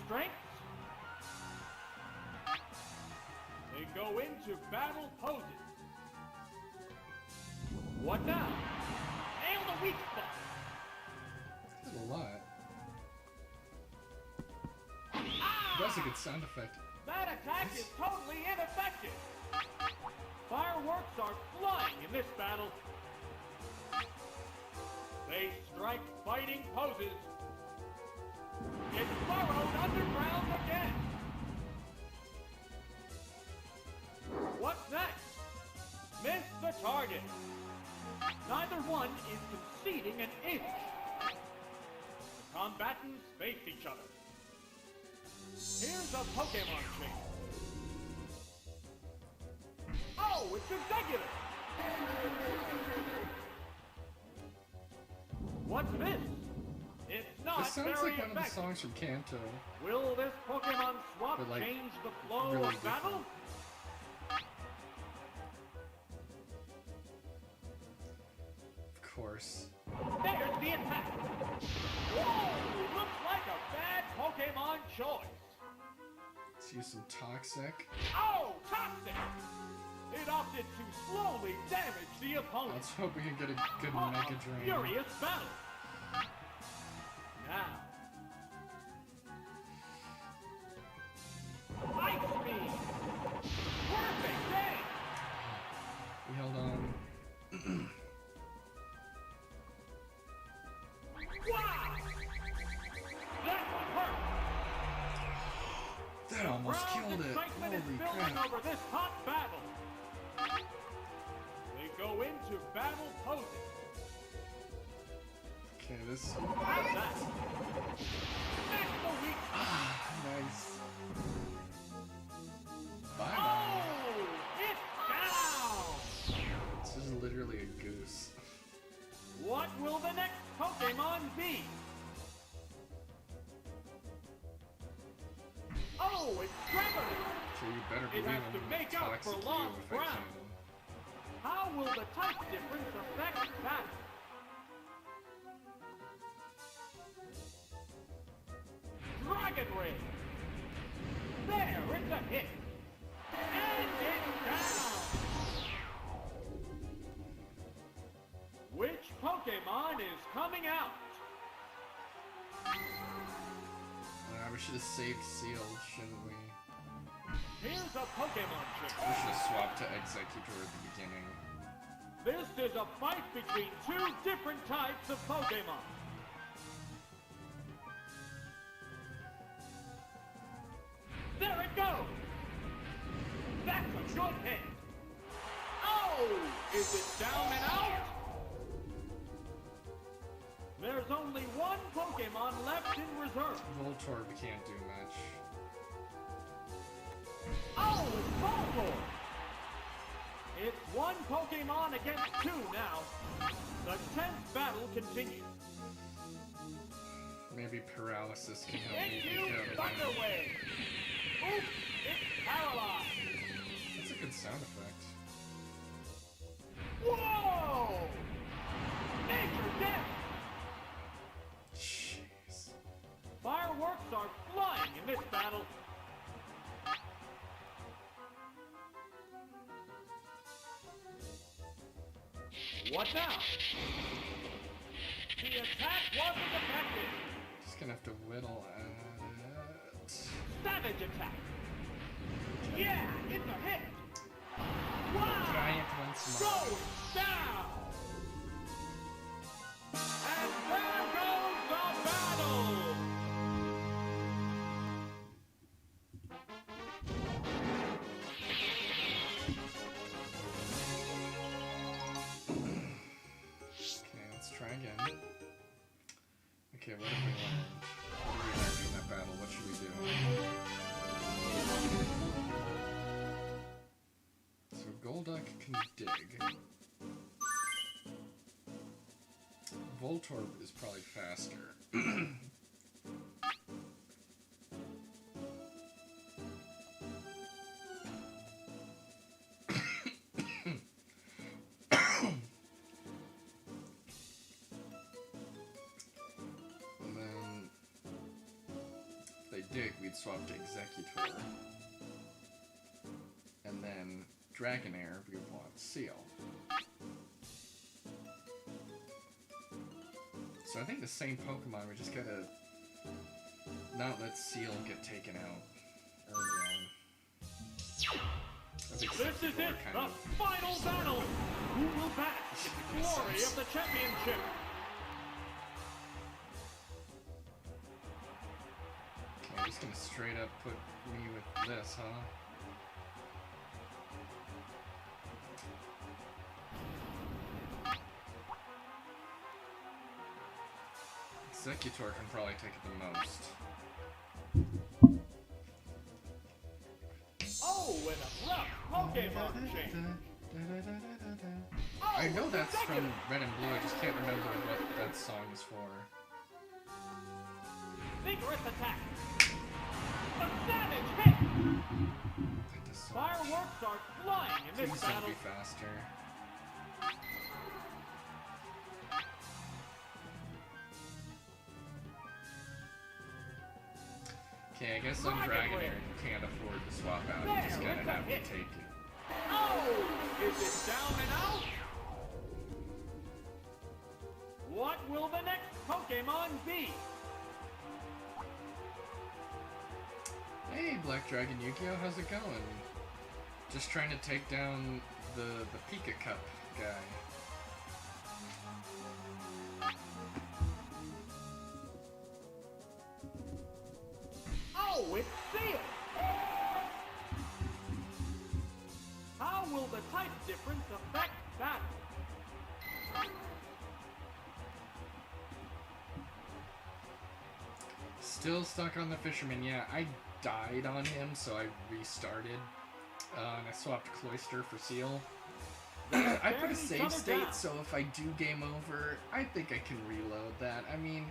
strengths. They go into battle poses. What now? Nail the weak spot. That's a lot. Ah! That's a good sound effect. That attack is totally ineffective. Fireworks are flying in this battle. They strike fighting poses. It's burrowed underground again. What's next? Miss the target. Neither one is conceding an inch. The combatants face each other. Here's a Pokemon chase. Oh, it's Executive! What's this? It's not This sounds very like one of the effective. songs from Kanto. Will this Pokemon swap But, like, change the flow really of battle? Of course. There's the attack! Whoa! Looks like a bad Pokemon choice. Let's use some Toxic. Oh, toxic! It opted to slowly damage the opponent. Let's hope we can get a good What Mega a Drain. furious battle. Now. Light speed! Perfect day! We held on. Wow! That one hurt! That almost Crowd's killed it. excitement is Holy building crap. over this hot battle. They go into battle poses. Okay, this. How's that? That's the weak. Nice. Bye bye. Oh! It's down! This is literally a goose. What will the next Pokemon be? Oh, it's Tremor! So you better It believe has I'm to gonna make up for toxic you lost if I ground. can. How will the type difference affect that? Dragon Ray! There, it's a hit! And it's down! Which Pokemon is coming out? We should have saved Seal, shouldn't we? Here's a Pokemon trick. We should have swapped to Executor at the beginning. This is a fight between two different types of Pokemon. There it goes! That's a good hit! Oh! Is it down and out? There's only one Pokemon left in reserve. Voltorb can't do much. Oh, it's Voltorb! It's one Pokemon against two now. The tense battle continues. Maybe Paralysis can help me It's get you, out of it. Thunder Wave! Oops, it's paralyzed! That's a good sound effect. Whoa! Major death! Jeez. Fireworks are flying in this battle. What now? The attack wasn't effective. Just gonna have to whittle at it. Savage attack. Yeah, it's a hit. Wow! Giant once more. Goes down. And there goes the battle. Okay, let's try again. Okay, what have we learned? What did we learn in that battle? What should we do? So Golduck can dig. Voltorb is probably faster. And then if they dig, we we'd swap to Executor. And then Dragonair, we would want Seal. So I think the same Pokemon, we just gotta not let Seal get taken out early on. This is it, the final battle! Who will bask in the glory of the championship? Okay, I'm just gonna straight up put me with this, huh? Executor can probably take it the most. Oh, and a rough Pokemon change! Oh, I know that's from Executor. Red and Blue, I just can't remember what that song is for. Vigorous attack! A savage hit! That does so much. Fireworks are flying in this Please don't battle. be faster. Okay, I guess on Dragonair you can't afford to swap out, you just gotta have to take it. Oh! Is it down and out? What will the next Pokemon be? Hey, Black Dragon Yu-Gi-Oh, how's it going? Just trying to take down the Pika Cup guy. Oh, it's Seal! How will the type difference affect battle? Still stuck on the Fisherman, yeah, I died on him, so I restarted. And I swapped Cloyster for Seal. I put a save state, so if I do game over, I think I can reload that. I mean,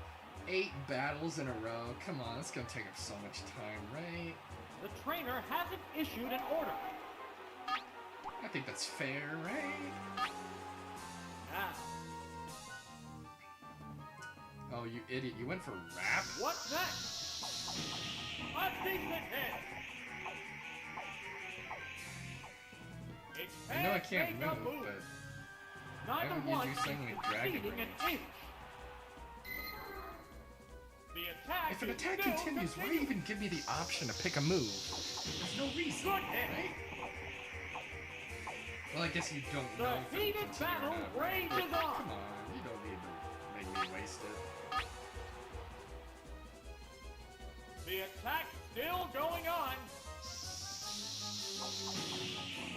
8 battles in a row, come on, it's gonna take up so much time, right? The trainer hasn't issued an order. I think that's fair, right? Now, Oh, you idiot, you went for Rap? what's next? A decent hit! Its I know I head can't make a move, but Neither don't one you do something is like Dragon conceding an Rage. inch. The attack if an is attack still continues, why continuing. even give me the option to pick a move? There's no reason, Good hit. right? Well, I guess you don't The know if it'll heated continue or battle not, right? rages But on. Come on, you don't need to make me waste it. The attack still going on.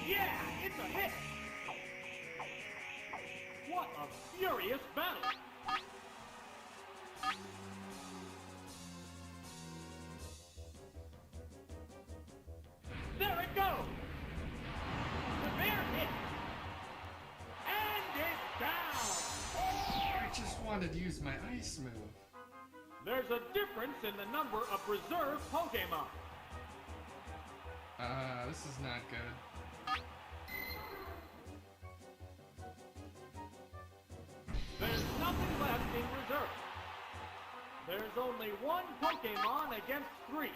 Yeah, it's a hit. What a furious battle. There it goes. Severe hit. And it's down. I just wanted to use my ice move. There's a difference in the number of reserve Pokemon. This is not good. There's nothing left in reserve. There's only one Pokemon against 3.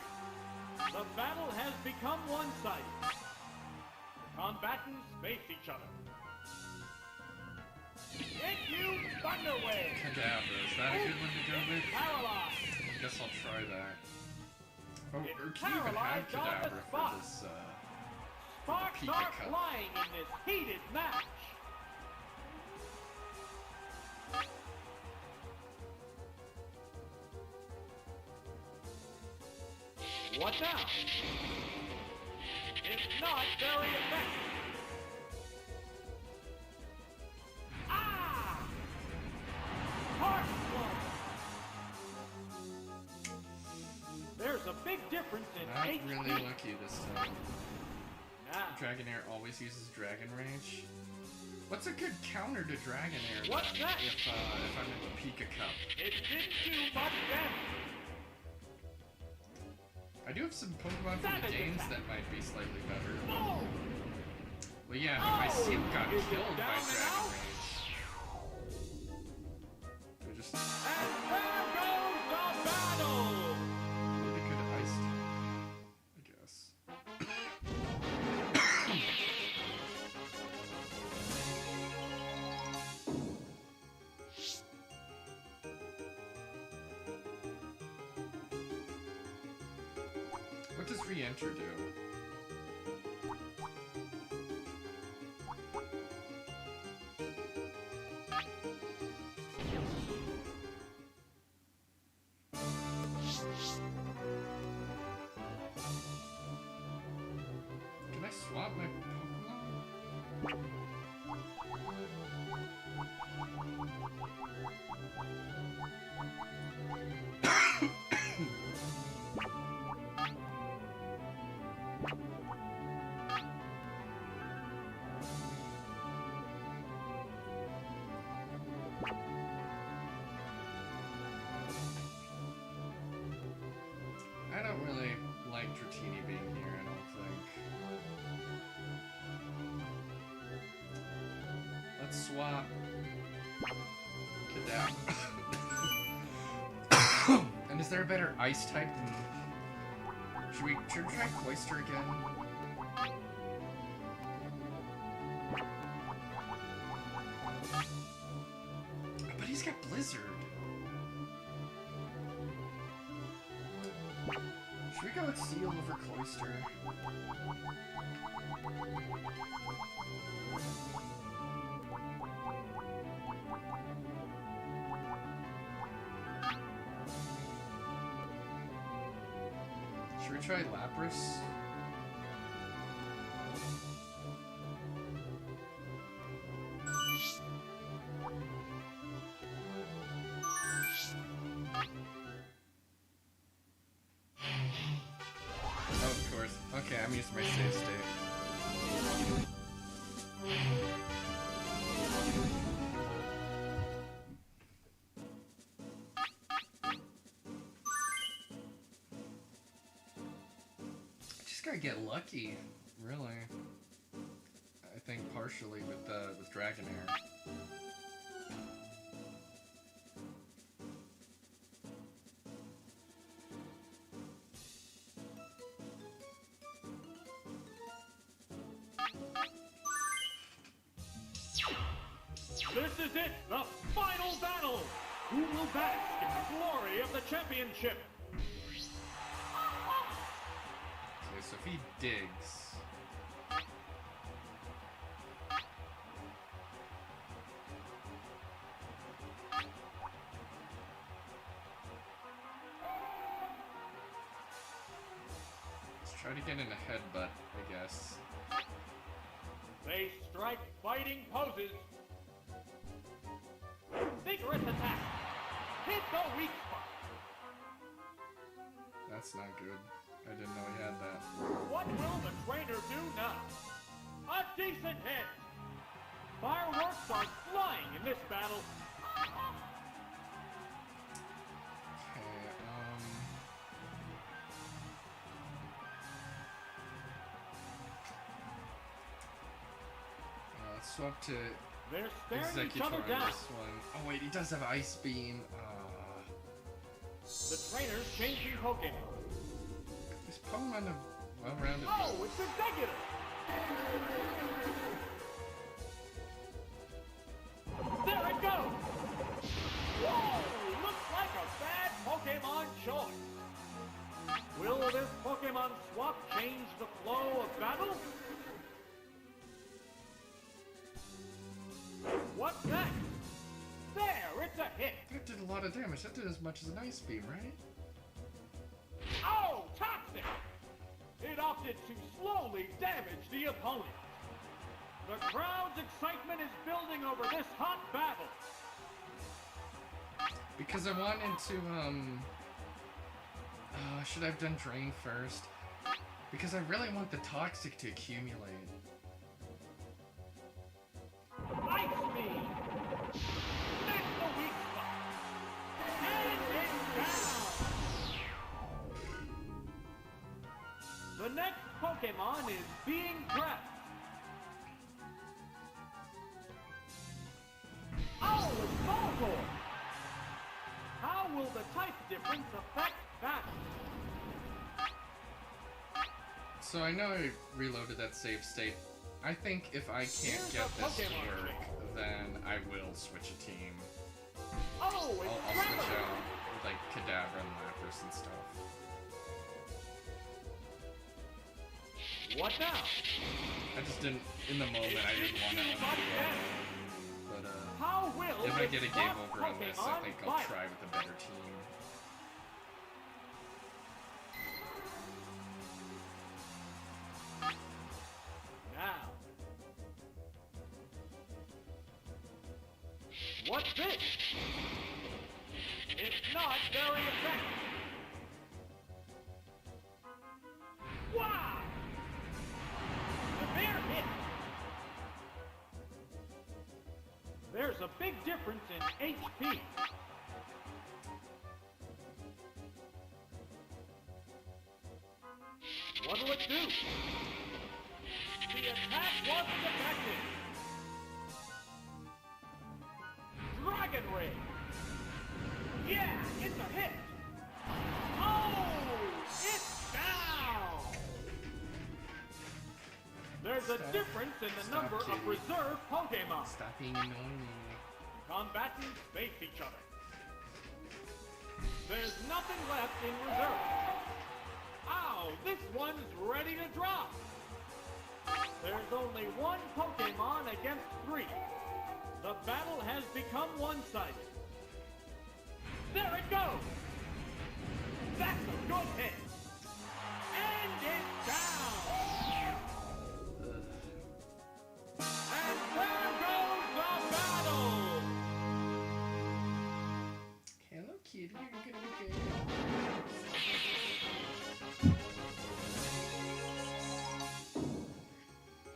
The battle has become one-sided. The combatants face each other. Hit you, Thunder Wave! Kadabra, is that a good one to go with? Paralyzed! I guess I'll try that. Oh, It's or can you even have paralyzed on the Kadabra spot. for this, Sparks Pika are Cup. flying in this heated match. What now? It's not very effective. Ah! Heart blow. There's a big difference in Not HP. really lucky this time. Now, Dragonair always uses Dragon Rage. What's a good counter to Dragonair What's then, that? if I'm in the Pika Cup? it didn't do much damage. I do have some Pokemon from the Savage games attack. that might be slightly better. Oh! Well, yeah, I mean, my Oh! Seal got Is it killed by down and Dragon out? Rage. Do I just And there goes the battle! really good iced? re-enter do? Can I swap my Pokemon? I don't really like Dratini being here, I don't think. Let's swap Kadabra. And is there a better ice type than... Should we try Cloyster again? But he's got Blizzard. Should we go with Seal over Cloyster? Should we try Lapras? Oh, of course. Okay, I'm using my save state. Just gotta get lucky, really. I think partially with Dragonair. This is it, the final battle! Who will bask in the glory of the championship? Okay, so if he digs... Let's try to get in a headbutt, I guess. They strike fighting poses. Vigorous attack. Hit the weak spot. That's not good. I didn't know he had that. What will the trainer do now? A decent hit. Fireworks are flying in this battle. Okay, let's swap to They're staring each other Executor on down. this one. Oh wait, he does have Ice Beam. The trainer's changing Pokemon. This Pokemon a well-rounded. Oh, it's Executor! There it goes! Whoa! Looks like a bad Pokemon choice. Will this Pokemon swap change the flow of battle? What's next? There, it's a hit! That did a lot of damage. That did as much as an Ice Beam, right? Oh, toxic! It opted to slowly damage the opponent. The crowd's excitement is building over this hot battle. Because I wanted to, should I have done Drain first? Because I really want the Toxic to accumulate. Ice Beam! That's the weak spot! And it's down! The next Pokemon is being prepped. Oh, it's Voltorb! How will the type difference affect battle? So I know I reloaded that save state. I think if I can't Here's get a this to Pokemon work, change. then I will switch a team. Oh, I'll it's switch Graveler! out with like Kadabra and Lapras and stuff. What now? I just didn't, in the moment, I didn't want to undo it. But, How will if I this get a game swap over on this, I Pokemon think I'll fight? try with a better team. Now. What's this? It's not very effective. Wow! Severe hit. There's a big difference in HP. What'll it do? The attack wasn't effective. Dragon Ray. Yeah, it's a hit. Oh, it's down. There's a difference in the number of reserve Pokemon. Stop being annoying. Combatants face each other. There's nothing left in reserve. Ow, this one's ready to drop. There's only one Pokemon against 3. The battle has become one-sided. There it goes! That's a good hit! And it's down! And there goes the battle! Hello, kitty. You're gonna be good.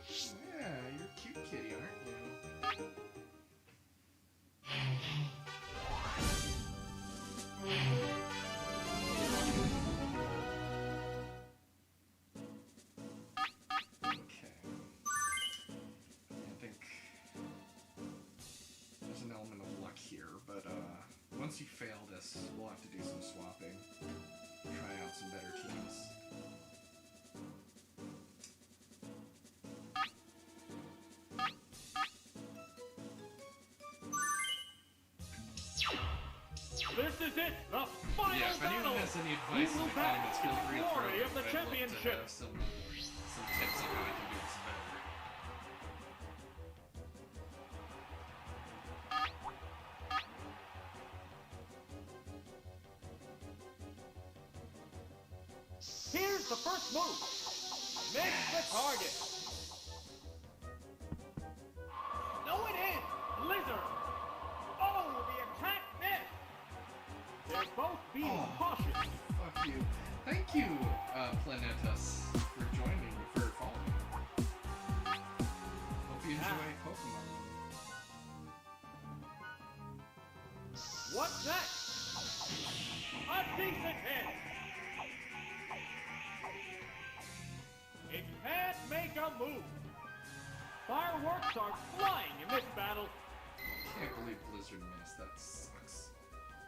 Yeah, you're a cute kitty, aren't you? Okay. I think there's an element of luck here, but once you fail this, we'll have to do some swapping. Try out some better teams. This is it, the final Yeah, if anyone battle! has any advice Who in will the back comments, feel the free to throw glory it. of the I'd love championship. to have some tips on how I can do this better. Here's the first move. Miss the target. No, it is. Blizzard. Oh, the attack missed. They're both being cautious. Fuck you. Thank you, Planetus, for joining, for following. Hope you enjoy Pokemon. What's next? A decent hit. It can't make a move. Fireworks are flying in this battle. Can't believe Blizzard missed. That sucks.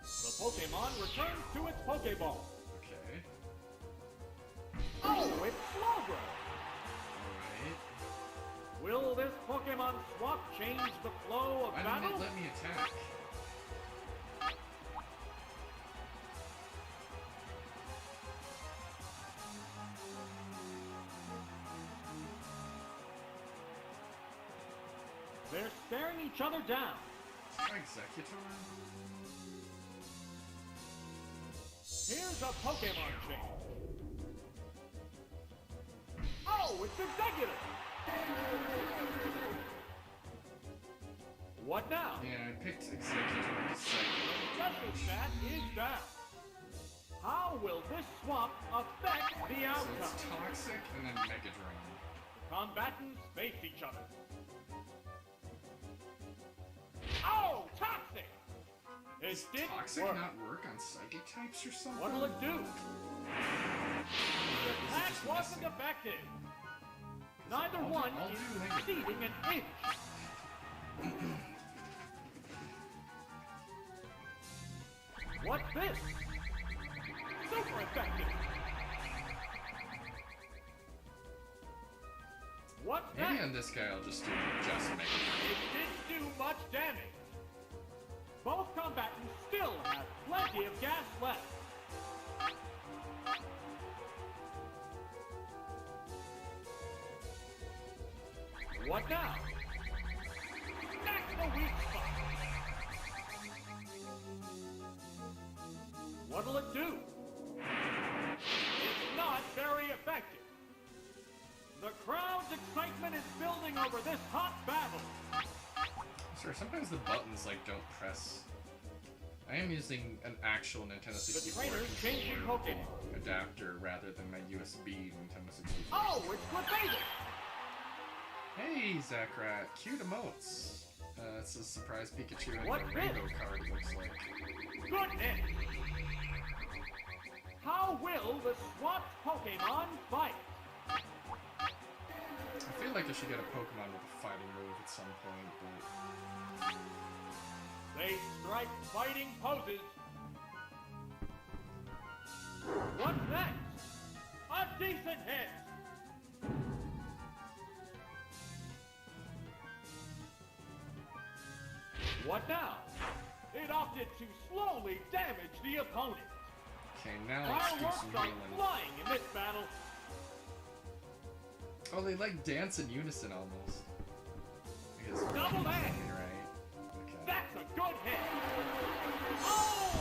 The Pokemon returns to its Pokeball. Okay. Oh, it's Slowbro. Alright. Will this Pokemon swap change the flow of Why battle? didn't it let me attack? They're staring each other down. Try Executor? Here's a Pokemon change. Oh, it's Executor! What now? Yeah, I picked Executor in a second. Special stat is down. How will this swap affect the So outcome? it's Toxic and then Mega Drain. Combatants face each other. Oh, Toxic! It didn't Toxic work. not work on Psychic types or something? What'll it do? The attack just wasn't missing? effective. Neither I'll do- one I'll is do Mega exceeding an inch. What's this? Super effective. What's Maybe that? on this guy I'll just do just Mega Drain. It didn't do much damage. Both combatants still have plenty of gas left. What now? That's the weak spot. What'll it do? It's not very effective. The crowd's excitement is building over this hot battle. Sure, sometimes the buttons like don't press. I am using an actual Nintendo 64 trainer's changing Pokemon adapter rather than my USB Nintendo 64. Oh, it's Clefable! Hey, Zekrat, cute emotes. It's a surprise Pikachu and What a is? rainbow card, it looks like. Goodness! How will the swapped Pokemon fight? I feel like I should get a Pokemon with a fighting move at some point, but... They strike fighting poses. What's next? A decent hit! What now? It opted to slowly damage the opponent. Okay, now let's do Fireworks some are healing. flying in this battle. Oh, they like dance in unison almost. I guess we're Double right. hit! Okay. That's a good hit! Oh!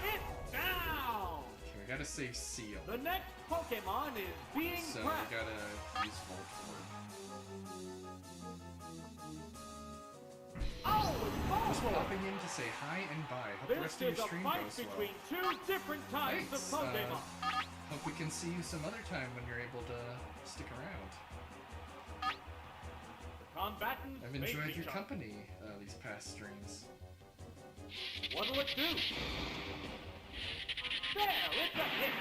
It's down! Okay, we gotta save Seal. The next Pokemon is being So cracked. we gotta use Voltorb. Oh, Just it's popping in to say hi and bye. Hope the This rest of your is a stream fight goes well. between two different types Thanks, of Pokemon. Hope we can see you some other time when you're able to stick around. The combatants I've face enjoyed each your other. company these past streams. What'll it do? There, it's a hit.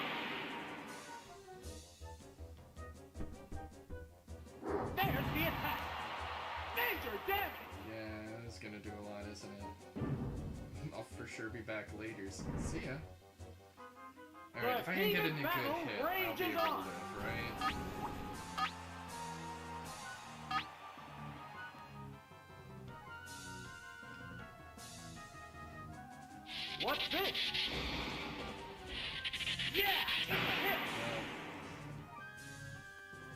There's the attack. Major damage. Yeah, it's gonna do a lot, isn't it? I'll for sure be back later, so see ya. Alright, if I can get in a good hit, I'll be rages able to on. live, right? What's this? Yeah, that's a hit.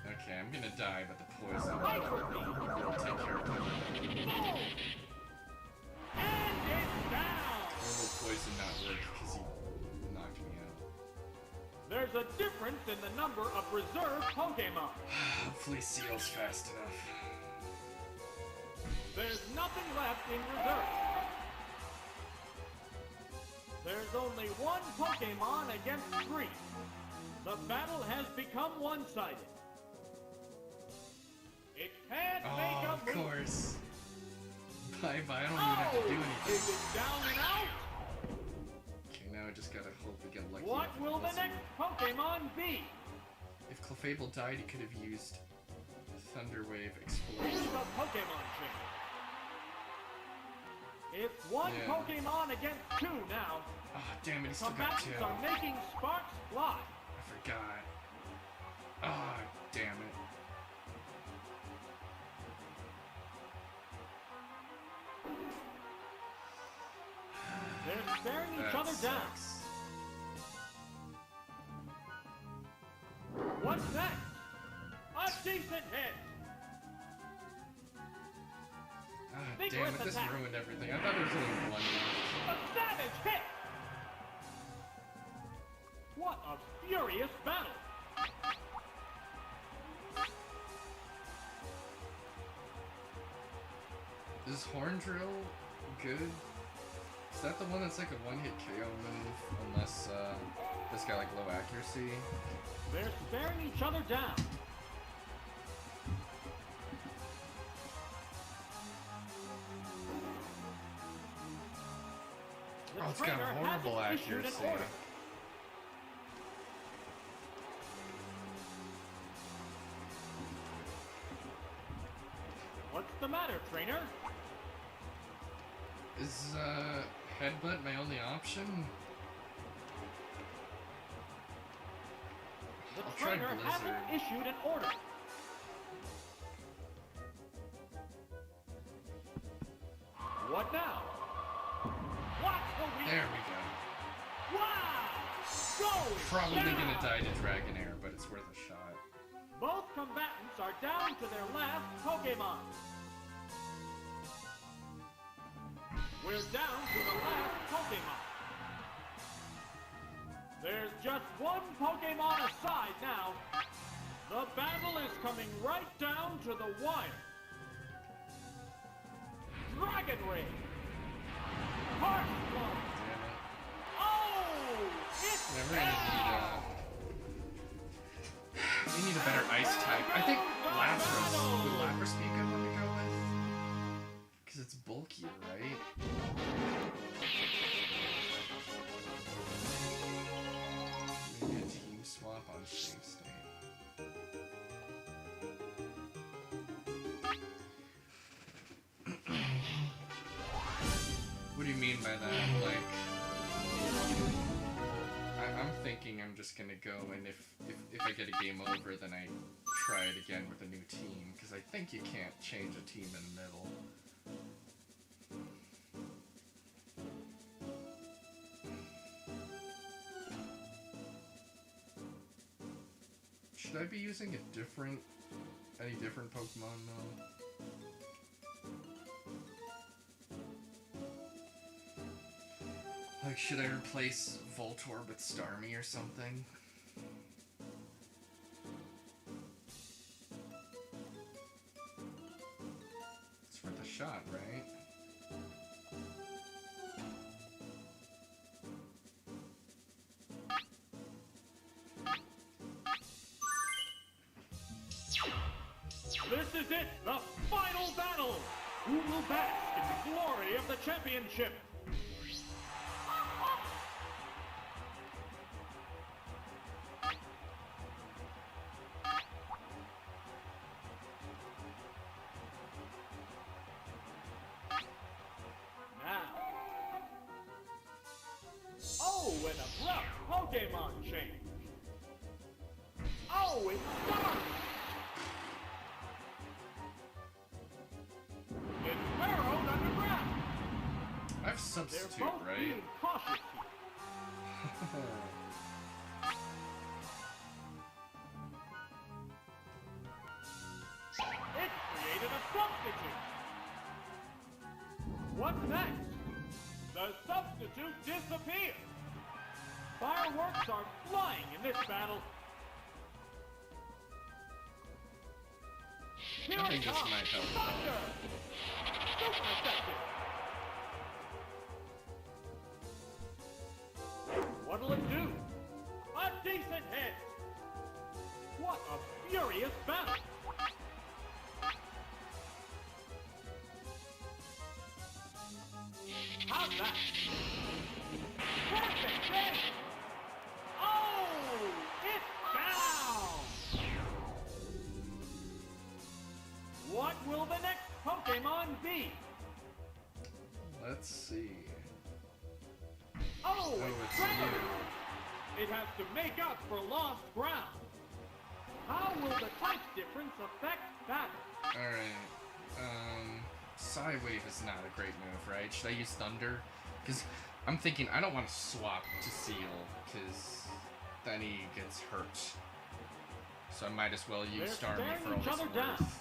Okay, I'm gonna die, but the poison Hyper will take care of it. Boom. And it's down. Or will poison not work because he knocked me out? There's a difference in the number of reserve Pokemon. Hopefully Seal's fast enough. There's nothing left in reserve. There's only one Pokemon against three. The battle has become one-sided. It can't make Oh, a of move. course. Bye-bye, I don't even have to do anything. Is it down and out? Okay, now I just gotta hope we get lucky. What if it will the doesn't. next Pokemon be? If Clefable died, he could have used Thunder Wave Here's Explosion. the Pokemon chain. It's one Yeah. Pokemon against two now. Ah, damn it, he still got Combatants two. are making sparks fly. I forgot. Ah, damn it. They're staring each That other down. sucks. What's next? A decent hit. Ah, Vigorous damn it, this attack. ruined everything. I thought there was only one left. A savage hit. What a furious battle. Is Horn Drill good? Is that the one that's like a one-hit KO move? Unless, this guy like low accuracy? They're staring each other down. The Oh, it's got trainer horrible hasn't issued an accuracy. order. What's the matter, trainer? Is, Headbutt my only option? The I'll try trainer hasn't Blizzard. issued an order. What now? What's the weak? There we go. Wow! Going Probably down. gonna die to Dragonair, but it's worth a shot. Both combatants are down to their last Pokemon. We're down to the last Pokemon. There's just one Pokemon aside now. The battle is coming right down to the wire. Dragon Ray. Harsh Blow. Damn it. Oh! It's Yeah, down! we need a better ice type. I think Lapras. Would Lapras be a good one to go with? Because it's bulkier, right? Maybe a team swap on save state. What do you mean by that? Like, I'm thinking I'm just gonna go, and if I get a game over, then I try it again with a new team, because I think you can't change a team in the middle. Should I be using any different Pokemon though? Like, should I replace Voltorb with Starmie or something? It's worth a shot, right? This is it, the final battle! Who will bask in the glory of the championship? Now. Oh, an abrupt Pokemon change. Oh, it's dark! It's burrowed underground. I have They're Substitute, both right? being cautious here. It created a substitute. What's next? The substitute disappeared. Fireworks are flying in this battle. Here I it think this comes. might help. Thunder! Super effective. What'll it do? A decent hit. What a furious battle. How's that? Perfect hit! Oh! It's down! What will the next Pokemon be? Let's see. Oh, Oh, it's it's Dragon! you. It has to make up for lost ground. How will the type difference affect battle? Alright. Psywave is not a great move, right? Should I use Thunder? Because I'm thinking I don't want to swap to Seal, because then he gets hurt. So I might as well use They're Starmie staring for all each it's other down. worth.